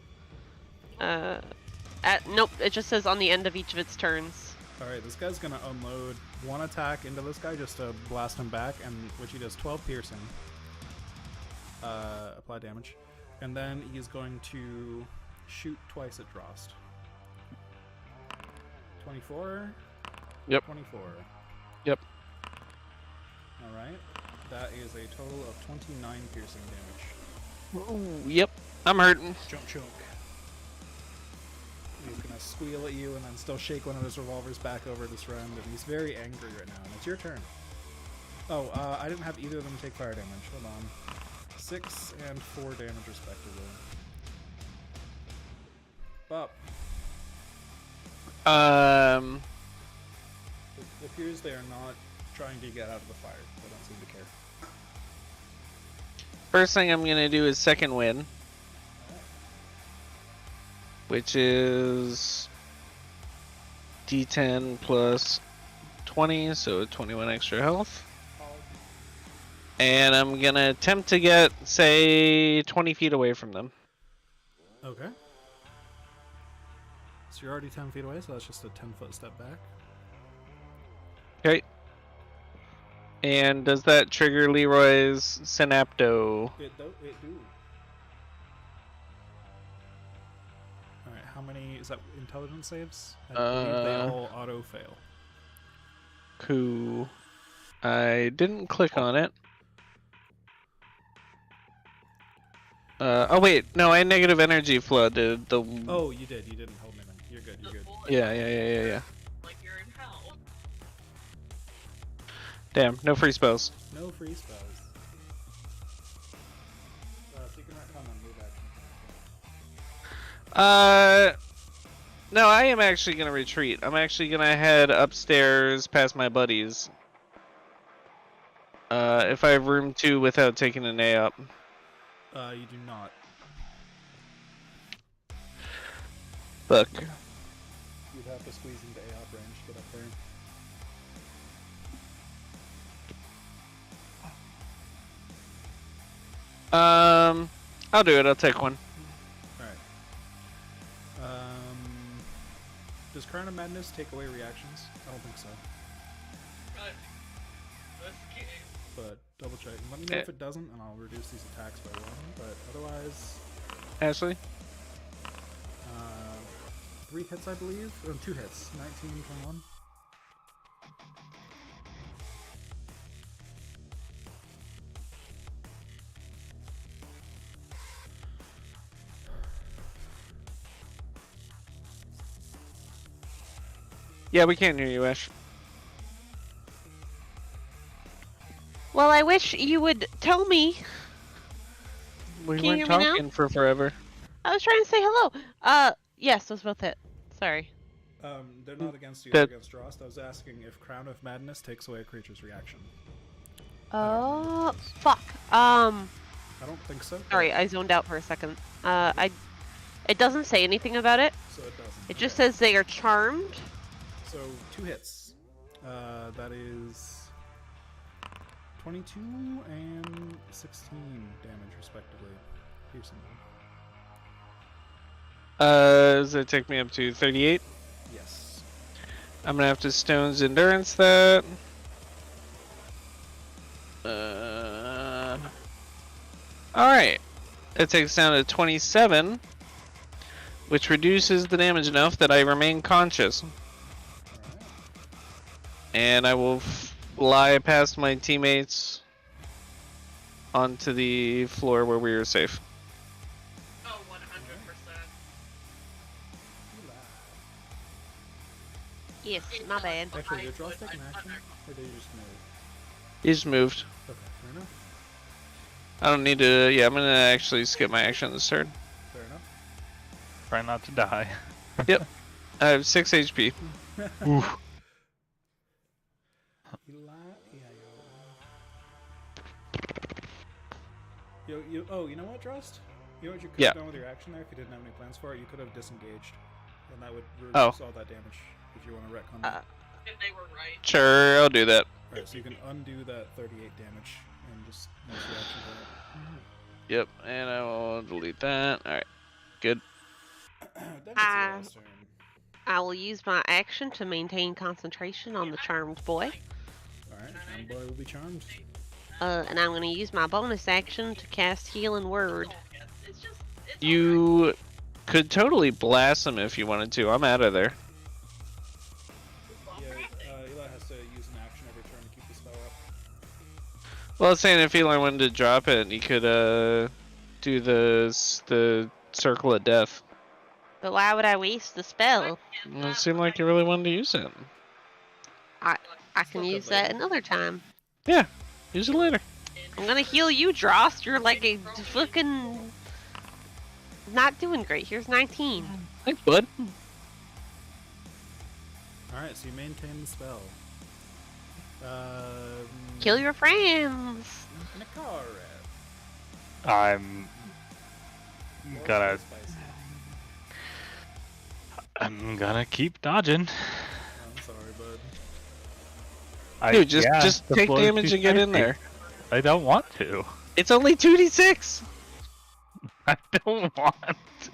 nope, it just says on the end of each of its turns. Alright, this guy's gonna unload one attack into this guy just to blast him back, and which he does 12 piercing. Apply damage. And then he's going to shoot twice at Drost. 24? Yep. 24. Yep. Alright. That is a total of 29 piercing damage. Ooh, yep. I'm hurting. Chunk chunk. He's gonna squeal at you and then still shake one of his revolvers back over this round, and he's very angry right now, and it's your turn. Oh, I didn't have either of them take fire damage. Hold on. 6 and 4 damage respectively. Bob. It appears they are not trying to get out of the fire. They don't seem to care. First thing I'm gonna do is second win, which is D10 plus 20, so 21 extra health. And I'm gonna attempt to get, say, 20 feet away from them. Okay. So you're already 10 feet away, so that's just a 10-foot step back. Okay. And does that trigger Leroy's Synapto? It do. Alright, how many... Is that intelligence saves? I believe they all auto-fail. Cool. I didn't click on it. Oh wait, no, I negative energy flooded the... Oh, you did. You didn't hold anything. You're good, you're good. Yeah. Like you're in hell. Damn, no free spells. No free spells. So you can retcon on move action. No, I am actually gonna retreat. I'm actually gonna head upstairs past my buddies. If I have room to without taking an A up. You do not. Fuck. You'd have to squeeze into AOP range to get up there. I'll do it. I'll take one. Alright. Does Crown of Madness take away reactions? I don't think so. But let's get But double check. Let me know if it doesn't, and I'll reduce these attacks by 1. But otherwise, Ashley? 3 hits, I believe. Or 2 hits. 19 and 21. Yeah, we can't hear you, Ash. Well, I wish you would tell me. We Can you weren't hear me now? talking for forever. I was trying to say hello. Yes, those both hit. Sorry. They're not against you, That- they're against Drost. I was asking if Crown of Madness takes away a creature's reaction. Oh, fuck. I don't think so. but- Sorry, I zoned out for a second. It doesn't say anything about it. So it doesn't. It just Okay. says they are charmed. So 2 hits. That is 22 and 16 damage, respectively. Piercing. Does it take me up to 38? Yes. I'm gonna have to Stone's Endurance that. Alright. It takes down to 27, which reduces the damage enough that I remain conscious. Alright. And I will fly past my teammates onto the floor where we are safe. oh 100%. Yes, my bad. Actually, did Drost take an action? Or did you just move? He just moved. Okay, fair enough. I don't need to. Yeah, I'm gonna actually skip my action this turn. Fair enough. Try not to die. Yep. I have 6 HP. Oof. Oh, you know what, Drost? You know what you could Yeah. have done with your action there if you didn't have any plans for it? You could have disengaged. And that would reduce Oh. all that damage if you want to retcon that. If they were right. Sure, I'll do that. Alright, so you can undo that 38 damage and just use your action for Yep, and I will delete that. Alright, good. that. Then it's your last turn. I will use my action to maintain concentration on the charmed boy. Alright, charmed boy will be charmed. And I'm going to use my bonus action to cast Healing Word. You could totally blast him if you wanted to. I'm out of there. Yeah, Eli has to use an action every turn to keep the spell up. Well, I was saying if Eli wanted to drop it, he could do the circle of death. But why would I waste the spell? It seemed like you really wanted to use it. I can use that another time. Yeah, use it later. I'm gonna heal you, Drost. You're like a fucking not doing great. Here's 19. Thanks, bud. Alright, so you maintain the spell. Kill your friends. Nakaret. I'm gonna keep dodging. I'm sorry, bud. Dude, just the take floor is damage too and get in spicy. there. I don't want to. It's only 2d6. I don't want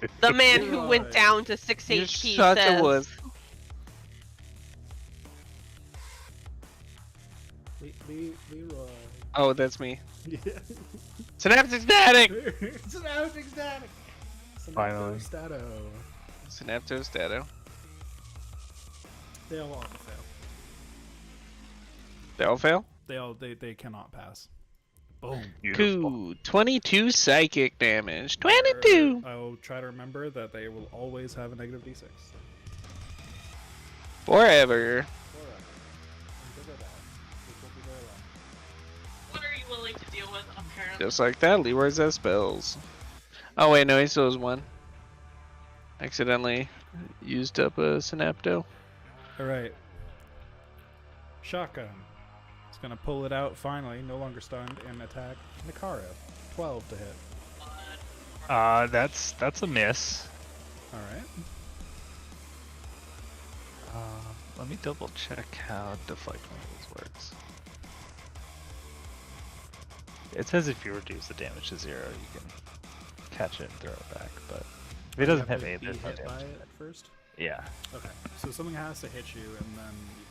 to. The man who went down to 6 You're HP such says, a wuss. Leroy. Oh, that's me. Yeah. Synaptic static. Synaptic static. Finally. Stato. Synaptostato. They all fail. They all fail? They cannot pass. Boom. Beautiful. Cool. 22 psychic damage. 22. I will try to remember that they will always have a negative d6. Forever. What are you willing to deal with, apparently? Just like that, Leroy's has spells. Oh wait, no, he still has one. Accidentally used up a Synapto. Alright. Shotgun. It's gonna pull it out finally, no longer stunned, and attack Nakarev. 12 to hit. That's a miss. Alright. Let me double check how deflect moves works. It says if you reduce the damage to 0, you can catch it and throw it back, but if it doesn't hit me, Be there's no hit by damage. it at first? Yeah. Okay. So something has to hit you, and then you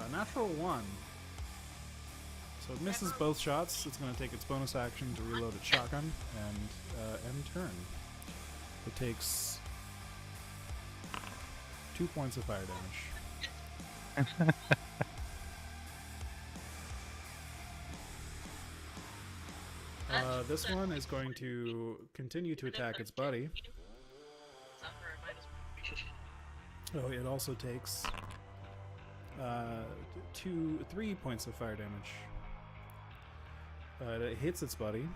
can... natural 1. So it misses both shots. It's going to take its bonus action to reload its shotgun, and end turn. It takes 2 points of fire damage. This one is going to continue to attack its buddy. Oh, it also takes 3 points of fire damage. It hits its buddy.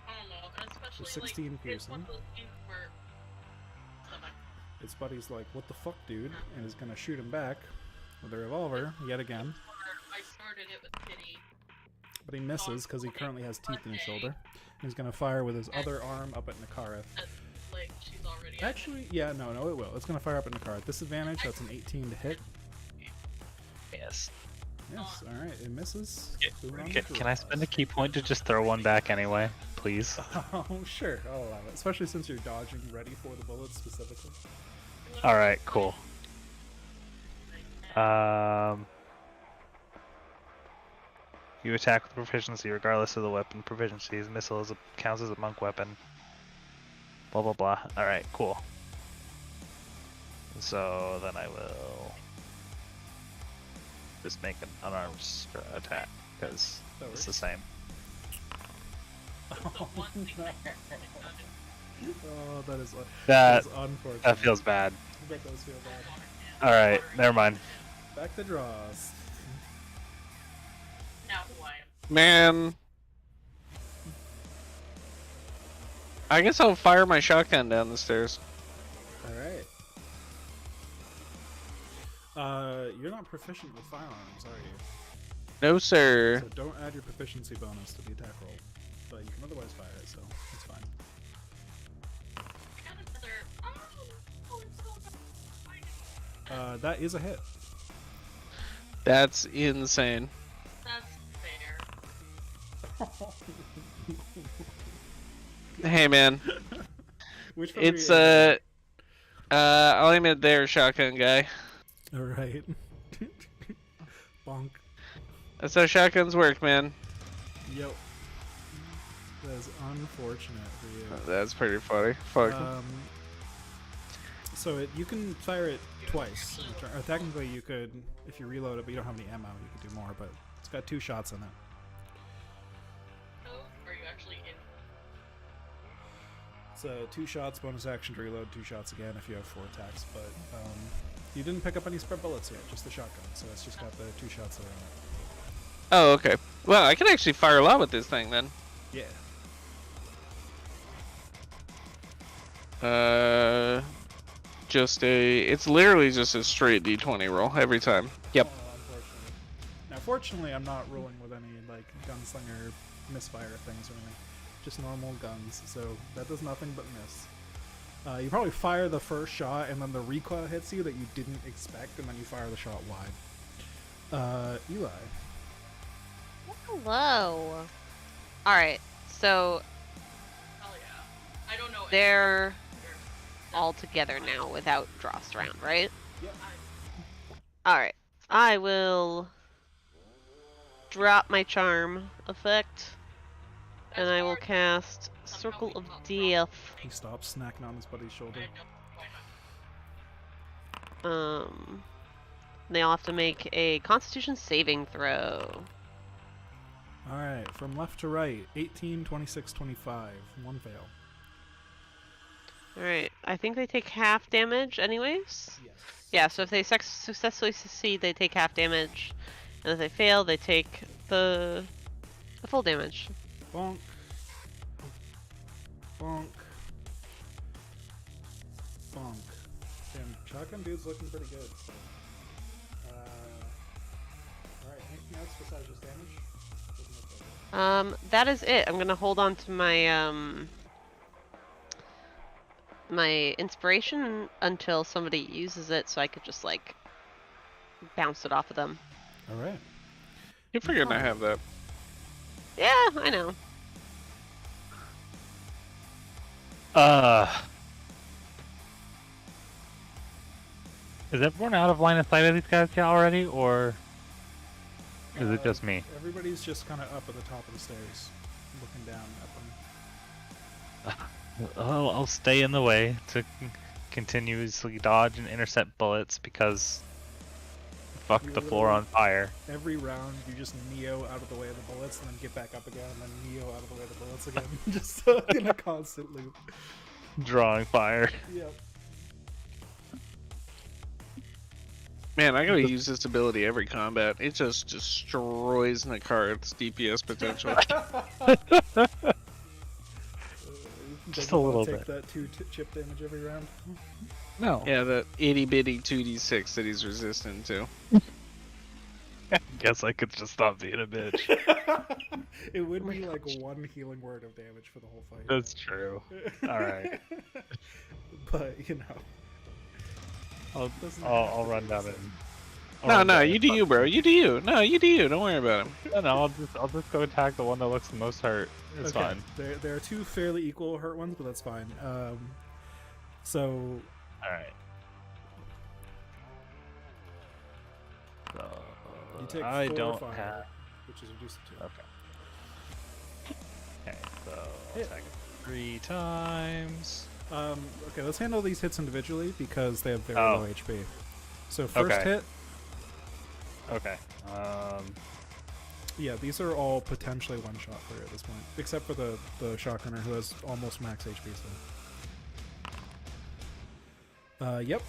I don't know, and especially So 16 like, piercing. one of those things where Its buddy's like, "What the fuck, dude?" and is gonna shoot him back with a revolver yet again. I started it with pity. But he misses because he currently has teeth in his shoulder. He's gonna fire with his other arm up at Nakareth. Like she's already Actually, yeah, no, it will. It's gonna fire up at Nakareth. Disadvantage. That's an 18 to hit. Yes. Yes. All right. It misses. Moving on to Can I spend a draws. key point to just throw one back anyway, please? Oh, sure. I'll allow it. Especially since you're dodging ready for the bullets specifically. All right, cool. You attack with proficiency regardless of the weapon proficiency. His missile counts as a monk weapon. Blah blah blah. All right, cool. So then I will just make an unarmed attack because That it's the works. same. Oh, no. Oh, that is That unfortunate. that feels bad. That does feel bad. All right, never mind. Back to draws. now who I am. Man. I guess I'll fire my shotgun down the stairs. All right. You're not proficient with firearms, are you? No, sir. So don't add your proficiency bonus to the attack roll. But you can otherwise fire it, so it's fine. Got another. Oh, I'm so That is a hit. That's insane. That's fair. Hey, man. Which one were It's you aiming I'll aim it there, shotgun guy. All right. Bonk. That's how shotguns work, man. Yo. That is unfortunate for you. That's pretty funny. Fuck. So you can fire it twice. Or technically, you could, if you reload it, but you don't have any ammo, you could do more. But it's got 2 shots in it. Oh, are you actually in? So 2 shots, bonus action to reload, 2 shots again if you have 4 attacks. But you didn't pick up any spread bullets yet, just the shotgun. So it's just got the 2 shots that are in it. Oh, okay. Well, I can actually fire a lot with this thing then. Yeah. It's literally just a straight D20 roll every time. Yep. Unfortunately. Now, fortunately, I'm not rolling with any like gunslinger misfire things or anything. Just normal guns, so that does nothing but miss. You probably fire the first shot, and then the recoil hits you that you didn't expect, and then you fire the shot wide. Eli. Hello. Alright, so Hell yeah. I don't know. they're all together now without Drost around, right? Yep. Alright. I will drop my charm effect, and I will cast Circle of Death. He stops snacking on his buddy's shoulder. They all have to make a Constitution saving throw. Alright, from left to right, 18, 26, 25. 1 fail. Alright, I think they take half damage anyways? Yes. Yeah, so if they successfully succeed, they take half damage. And if they fail, they take the full damage. Bonk. Bonk. Bonk. Damn, shotgun dude's looking pretty good. So. Alright, anything else besides just damage? That is it. I'm gonna hold on to my, my inspiration until somebody uses it so I could just, like, bounce it off of them. Alright. You figured I have that. Yeah, I know. Is everyone out of line of sight of these guys yet already, or is it just me? Everybody's just kind of up at the top of the stairs, looking down at them. I'll stay in the way to continuously dodge and intercept bullets because fuck You the floor on fire. Every round, you just Neo out of the way of the bullets, and then get back up again, and then Neo out of the way of the bullets again. Just in a constant loop. Drawing fire. Yep. Man, I gotta use this ability every combat. It just destroys Nakar's DPS potential. Just Doesn't a wanna little take bit. that 2 chip damage every round. No. Yeah, that itty bitty 2d6 that he's resistant to. Guess I could just stop being a bitch. It would be like 1 healing word of damage for the whole fight. That's true. Alright. But, you know. I'll run down it. No, you do you, bro. You do you. No, you do you. Don't worry about him. No, I'll just go attack the one that looks the most hurt. It's fine. There are 2 fairly equal hurt ones, but that's fine. So Alright. So, you take I 4 don't fire, have. which is reduced to 2. Okay. Okay, so I'll Hit. attack 3 times. Okay, let's handle these hits individually because they have very Oh. low HP. So first Okay. hit, Okay. yeah, these are all potentially one shot for you at this point, except for the shotgunner who has almost max HP. So, yep,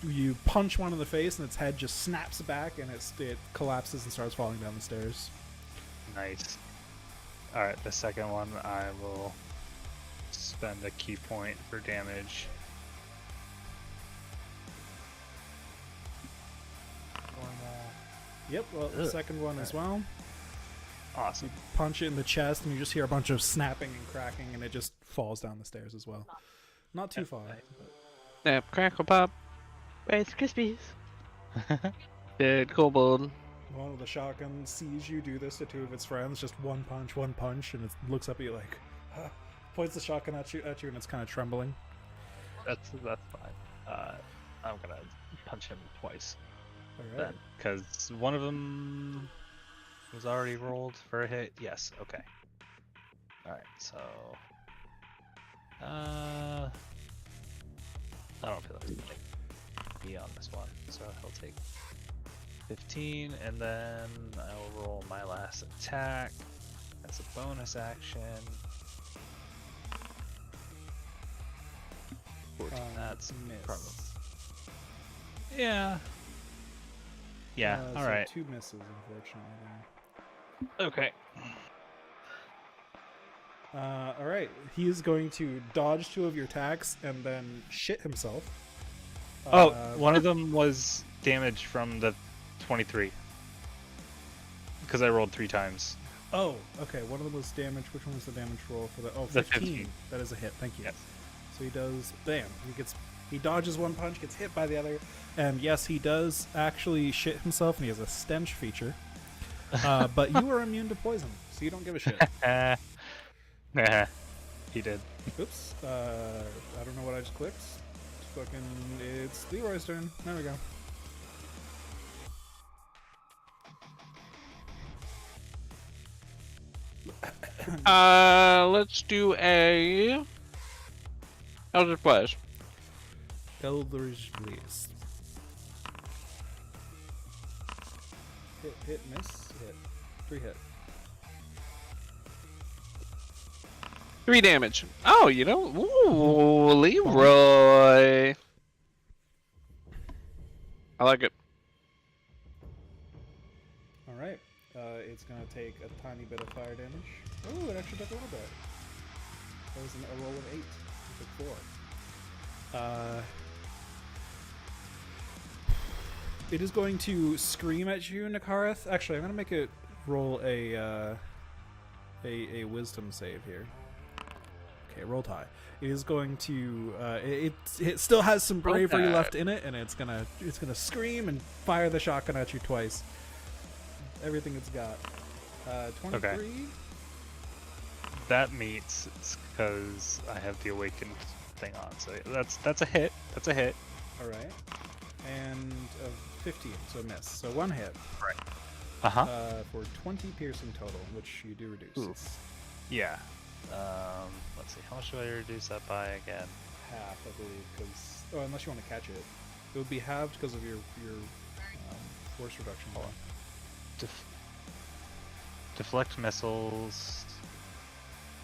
you punch one in the face and its head just snaps back and it collapses and starts falling down the stairs. Nice. Alright, the second one I will spend a key point for damage. Yep, well, the Ugh. second one as well. Awesome. You punch it in the chest and you just hear a bunch of snapping and cracking and it just falls down the stairs as well. Not too far. But... Snap, crackle, pop. Rice Krispies. Dead kobold. One of the shotgun sees you do this to 2 of its friends, just one punch, and it looks up at you like, huh, points the shotgun at you, and it's kind of trembling. That's fine. I'm gonna punch him twice All right. then, because one of them was already rolled for a hit. Yes. Okay. All right. So, I don't feel like he's gonna be on this one, so he'll take 15, and then I'll roll my last attack as a bonus action. 14. That's miss. probably. Yeah. Yeah. All so right. 2 misses, unfortunately. Okay. All right. He is going to dodge 2 of your attacks and then shit himself. Oh, one of them was damage from the 23. Because I rolled 3 times. Oh, okay. One of them was damage. Which one was the damage roll for the? Oh, The 15. That is a hit. Thank you. Yes. So he does. Bam. He dodges 1 punch, gets hit by the other, and yes, he does actually shit himself, and he has a stench feature. But you are immune to poison, so you don't give a shit. Nah, he did. Oops. I don't know what I just clicked. It's Leroy's turn. There we go. Let's do a Eldritch Blast. Eldritch Blast. Hit, miss, hit. 3 hit. 3 damage. Oh, you know, ooh, Leroy. I like it. All right. It's gonna take a tiny bit of fire damage. Oh, it actually took a little bit. That was a roll of 8. It took 4. It is going to scream at you, Nakareth. Actually, I'm gonna make it roll a wisdom save here. Okay, rolled high. It is going to it still has some bravery left in it, and it's gonna scream and fire the shotgun at you twice. Everything it's got. 23. Okay. That meets because I have the awakened thing on, so that's a hit. That's a hit. All right. And 15, so a miss. So 1 hit. Right. For 20 piercing total, which you do reduce. Ooh. Yeah. Let's see. How much do I reduce that by again? Half, I believe, because unless you want to catch it, it would be halved because of your force reduction. Hold on. Deflect missiles.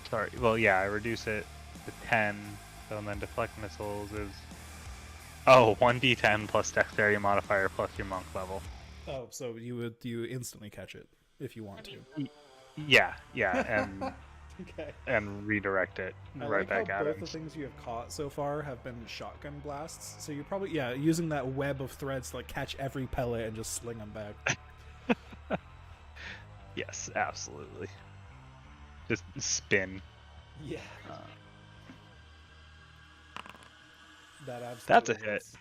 Sorry. Well, yeah, I reduce it to 10. So then deflect missiles is 1d10 plus dexterity modifier plus your monk level. Oh, so you instantly catch it if you want to. Yeah, and Okay. and redirect it I right like back how at both him. the things you have caught so far have been shotgun blasts. So you're probably using that web of threads to like catch every pellet and just sling them back. Yes, absolutely. Just spin. Yeah. That absolutely. That's a hit. hits.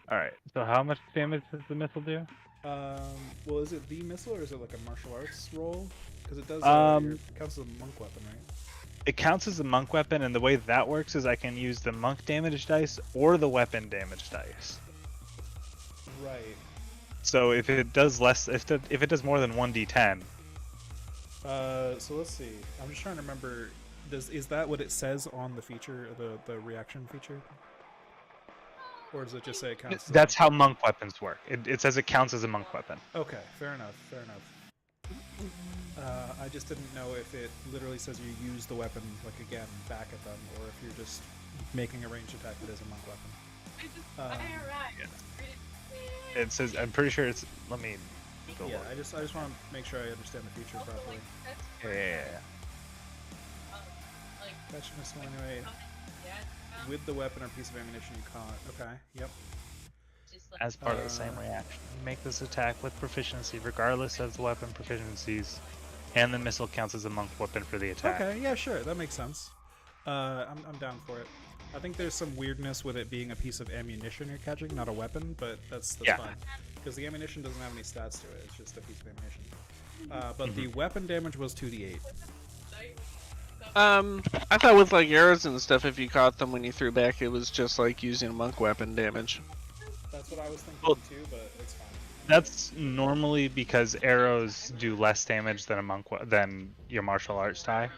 All right. So how much damage does the missile do? Well, is it the missile or is it like a martial arts roll? Because it does. It counts as a monk weapon, right? It counts as a monk weapon, and the way that works is I can use the monk damage dice or the weapon damage dice. Right. So if it does less, if it does more than 1d10. So let's see. I'm just trying to remember. Is that what it says on the feature, the reaction feature? Or does it just say it counts? That's how monk weapons work. It says it counts as a monk weapon. Okay, fair enough. I just didn't know if it literally says you use the weapon like again back at them, or if you're just making a ranged attack that is a monk weapon. I arrived. It says. I'm pretty sure it's. Let me. Go Yeah, look. I just want to make sure I understand the feature properly. Yeah. Fetch missile anyway. With the weapon or piece of ammunition you caught. Okay. Yep. As part of the same reaction, you make this attack with proficiency, regardless of the weapon proficiencies, and the missile counts as a monk weapon for the attack. Okay. Yeah. Sure. That makes sense. I'm down for it. I think there's some weirdness with it being a piece of ammunition you're catching, not a weapon, but that's Yeah. fine. Because the ammunition doesn't have any stats to it, it's just a piece of ammunition. But the weapon damage was 2d8. I thought with like arrows and stuff, if you caught them when you threw back, it was just like using monk weapon damage. That's what I was thinking Well, too, but it's fine. That's normally because arrows do less damage than than your martial arts tie.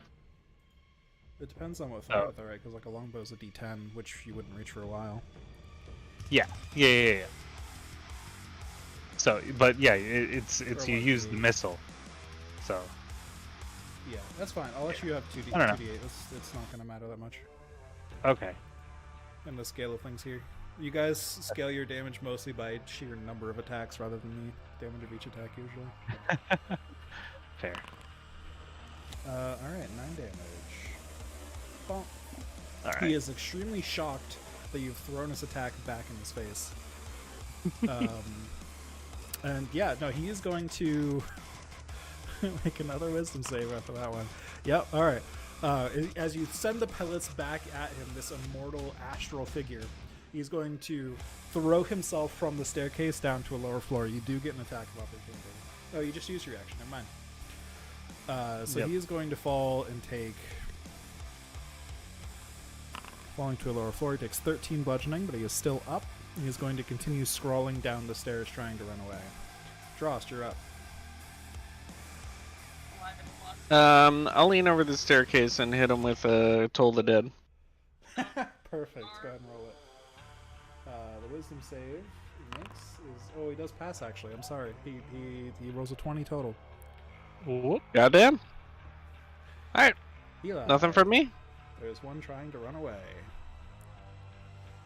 It depends on what Oh. fire though, right? Because like a longbow's a D10, which you wouldn't reach for a while. Yeah. So, but yeah, it's Or you what, use the D8. missile. So Yeah, that's fine. I'll let you have 2D, I don't know. 2D8. It's not going to matter that much okay. in the scale of things here. You guys scale your damage mostly by sheer number of attacks rather than the damage of each attack usually. Fair. Alright, 9 damage. Bonk. All right. He is extremely shocked that you've thrown his attack back in his face. And yeah, no, he is going to make another wisdom save after that one. Yep, alright. As you send the pellets back at him, this immortal astral figure, he's going to throw himself from the staircase down to a lower floor. You do get an attack of opportunity. Oh, you just used your action. Never mind. So Yep. he is going to fall and take... Falling to a lower floor, he takes 13 bludgeoning, but he is still up. He is going to continue scrawling down the stairs, trying to run away. Drost, you're up. 11 plus. I'll lean over the staircase and hit him with Toll the Dead. Perfect. Go ahead and roll it. The wisdom save he makes is... Oh, he does pass, actually. I'm sorry. He rolls a 20 total. Whoop. Goddamn. Alright, Eli, nothing from me? There's one trying to run away.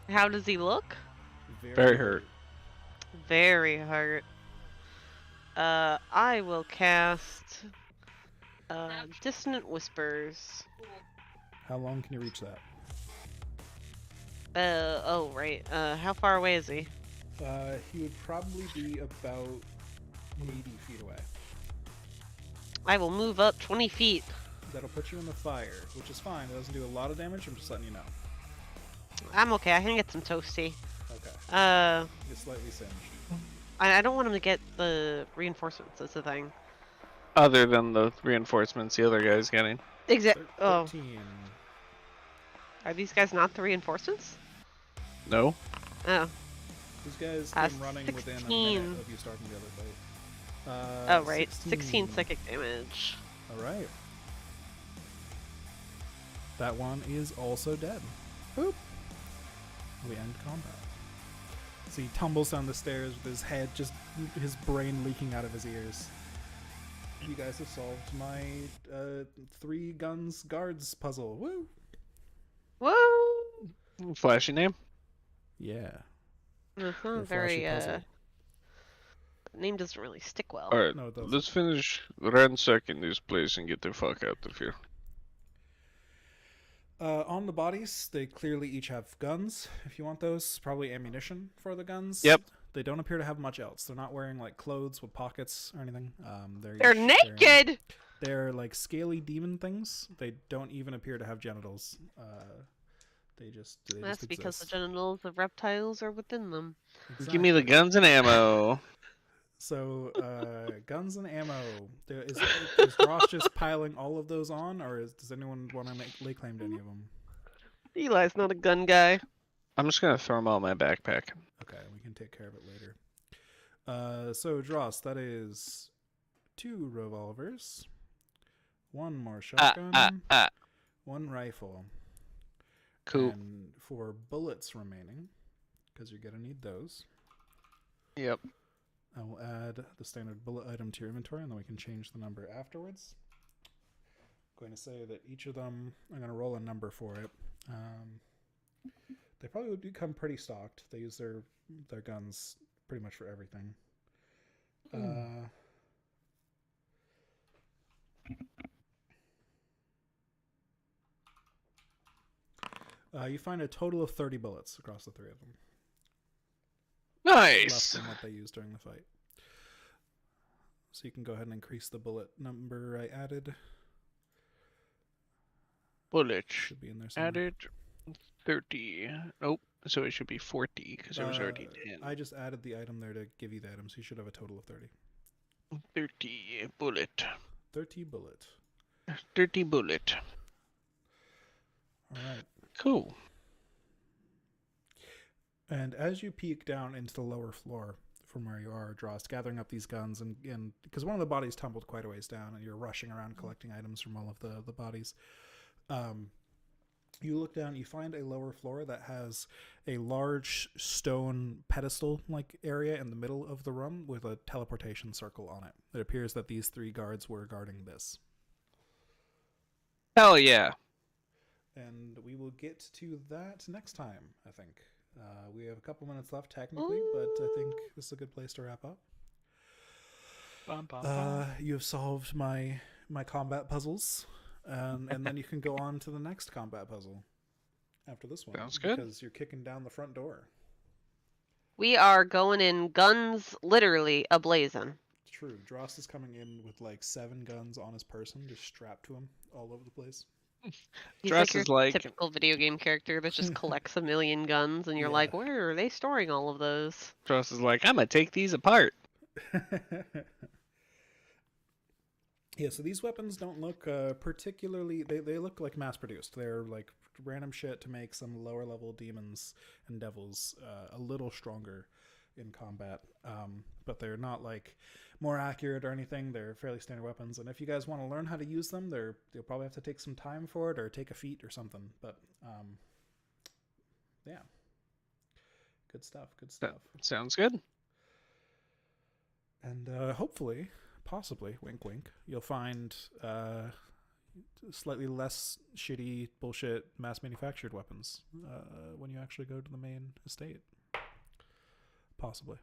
How does he look? Very hurt. Very hurt. I will cast Dissonant Whispers. How long can you reach that? Oh, right. How far away is he? He would probably be about 80 feet away. I will move up 20 feet. That'll put you in the fire, which is fine. It doesn't do a lot of damage. I'm just letting you know. I'm okay. I can get some toasty. Okay. You're slightly singed. I don't want him to get the reinforcements. That's the thing. Other than the reinforcements the other guy's getting. Oh, 13. are these guys not the reinforcements? No? Oh. These guys Uh, came running within a 16. minute of you starting the other fight. Oh, right. 16 psychic damage. Alright. That one is also dead. Boop. We end combat. So he tumbles down the stairs with his head, just his brain leaking out of his ears. You guys have solved my 3 guns guards puzzle. Woo! Whoa! Flashy name? Yeah. Uh-huh, The very, flashy puzzle. name doesn't really stick well. Alright, No, it doesn't. let's finish ransacking this place and get the fuck out of here. On the bodies, they clearly each have guns. If you want those, probably ammunition for the guns. Yep. They don't appear to have much else. They're not wearing like clothes with pockets or anything. They're naked! They're like scaly demon things. They don't even appear to have genitals. They just That's because the exist. genitals of reptiles are within them. Give me the Exactly. guns and ammo. So, guns and ammo. Is Ross just piling all of those on, or does anyone want to lay claim to any of them? Eli's not a gun guy. I'm just gonna throw them all in my backpack. Okay, we can take care of it later. So Dross, that is 2 revolvers, 1 more shotgun, 1 rifle. Cool. And 4 bullets remaining, because you're gonna need those. Yep. I will add the standard bullet item to your inventory, and then we can change the number afterwards. I'm going to say that each of them, I'm going to roll a number for it. They probably would become pretty stocked. They use their guns pretty much for everything. You find a total of 30 bullets across the 3 of them. Less Nice. than what they used during the fight. So you can go ahead and increase the bullet number I added. Bullet Should be in there somewhere. added 30. Nope. So it should be 40 because it was already 10. I just added the item there to give you the item, so you should have a total of 30. 30 bullet. 30 bullet. 30 bullet. Cool. And as you peek down into the lower floor from where you are, Drost, gathering up these guns, and because one of the bodies tumbled quite a ways down, and you're rushing around collecting items from all of the bodies, you look down, you find a lower floor that has a large stone pedestal-like area in the middle of the room with a teleportation circle on it. It appears that these 3 guards were guarding this. Hell yeah. And we will get to that next time, I think. We have a couple minutes left, technically, but I think this is a good place to wrap up. You have solved my combat puzzles, and then you can go on to the next combat puzzle after this one. Sounds good. Because you're kicking down the front door. We are going in, guns literally ablazing. True. Drost is coming in with like 7 guns on his person, just strapped to him all over the place. He's Dress like your is like- typical video game character that just collects a million guns, and you're Yeah. like, where are they storing all of those? Trust is like, I'm gonna take these apart. Yeah, so these weapons don't look particularly... They look like mass-produced. They're like random shit to make some lower-level demons and devils a little stronger in combat. But they're not like more accurate or anything. They're fairly standard weapons. And if you guys want to learn how to use them, you'll probably have to take some time for it or take a feat or something. But yeah. Good stuff. Good stuff. Sounds good. And hopefully, possibly, wink wink, you'll find slightly less shitty bullshit mass manufactured weapons when you actually go to the main estate. Possibly.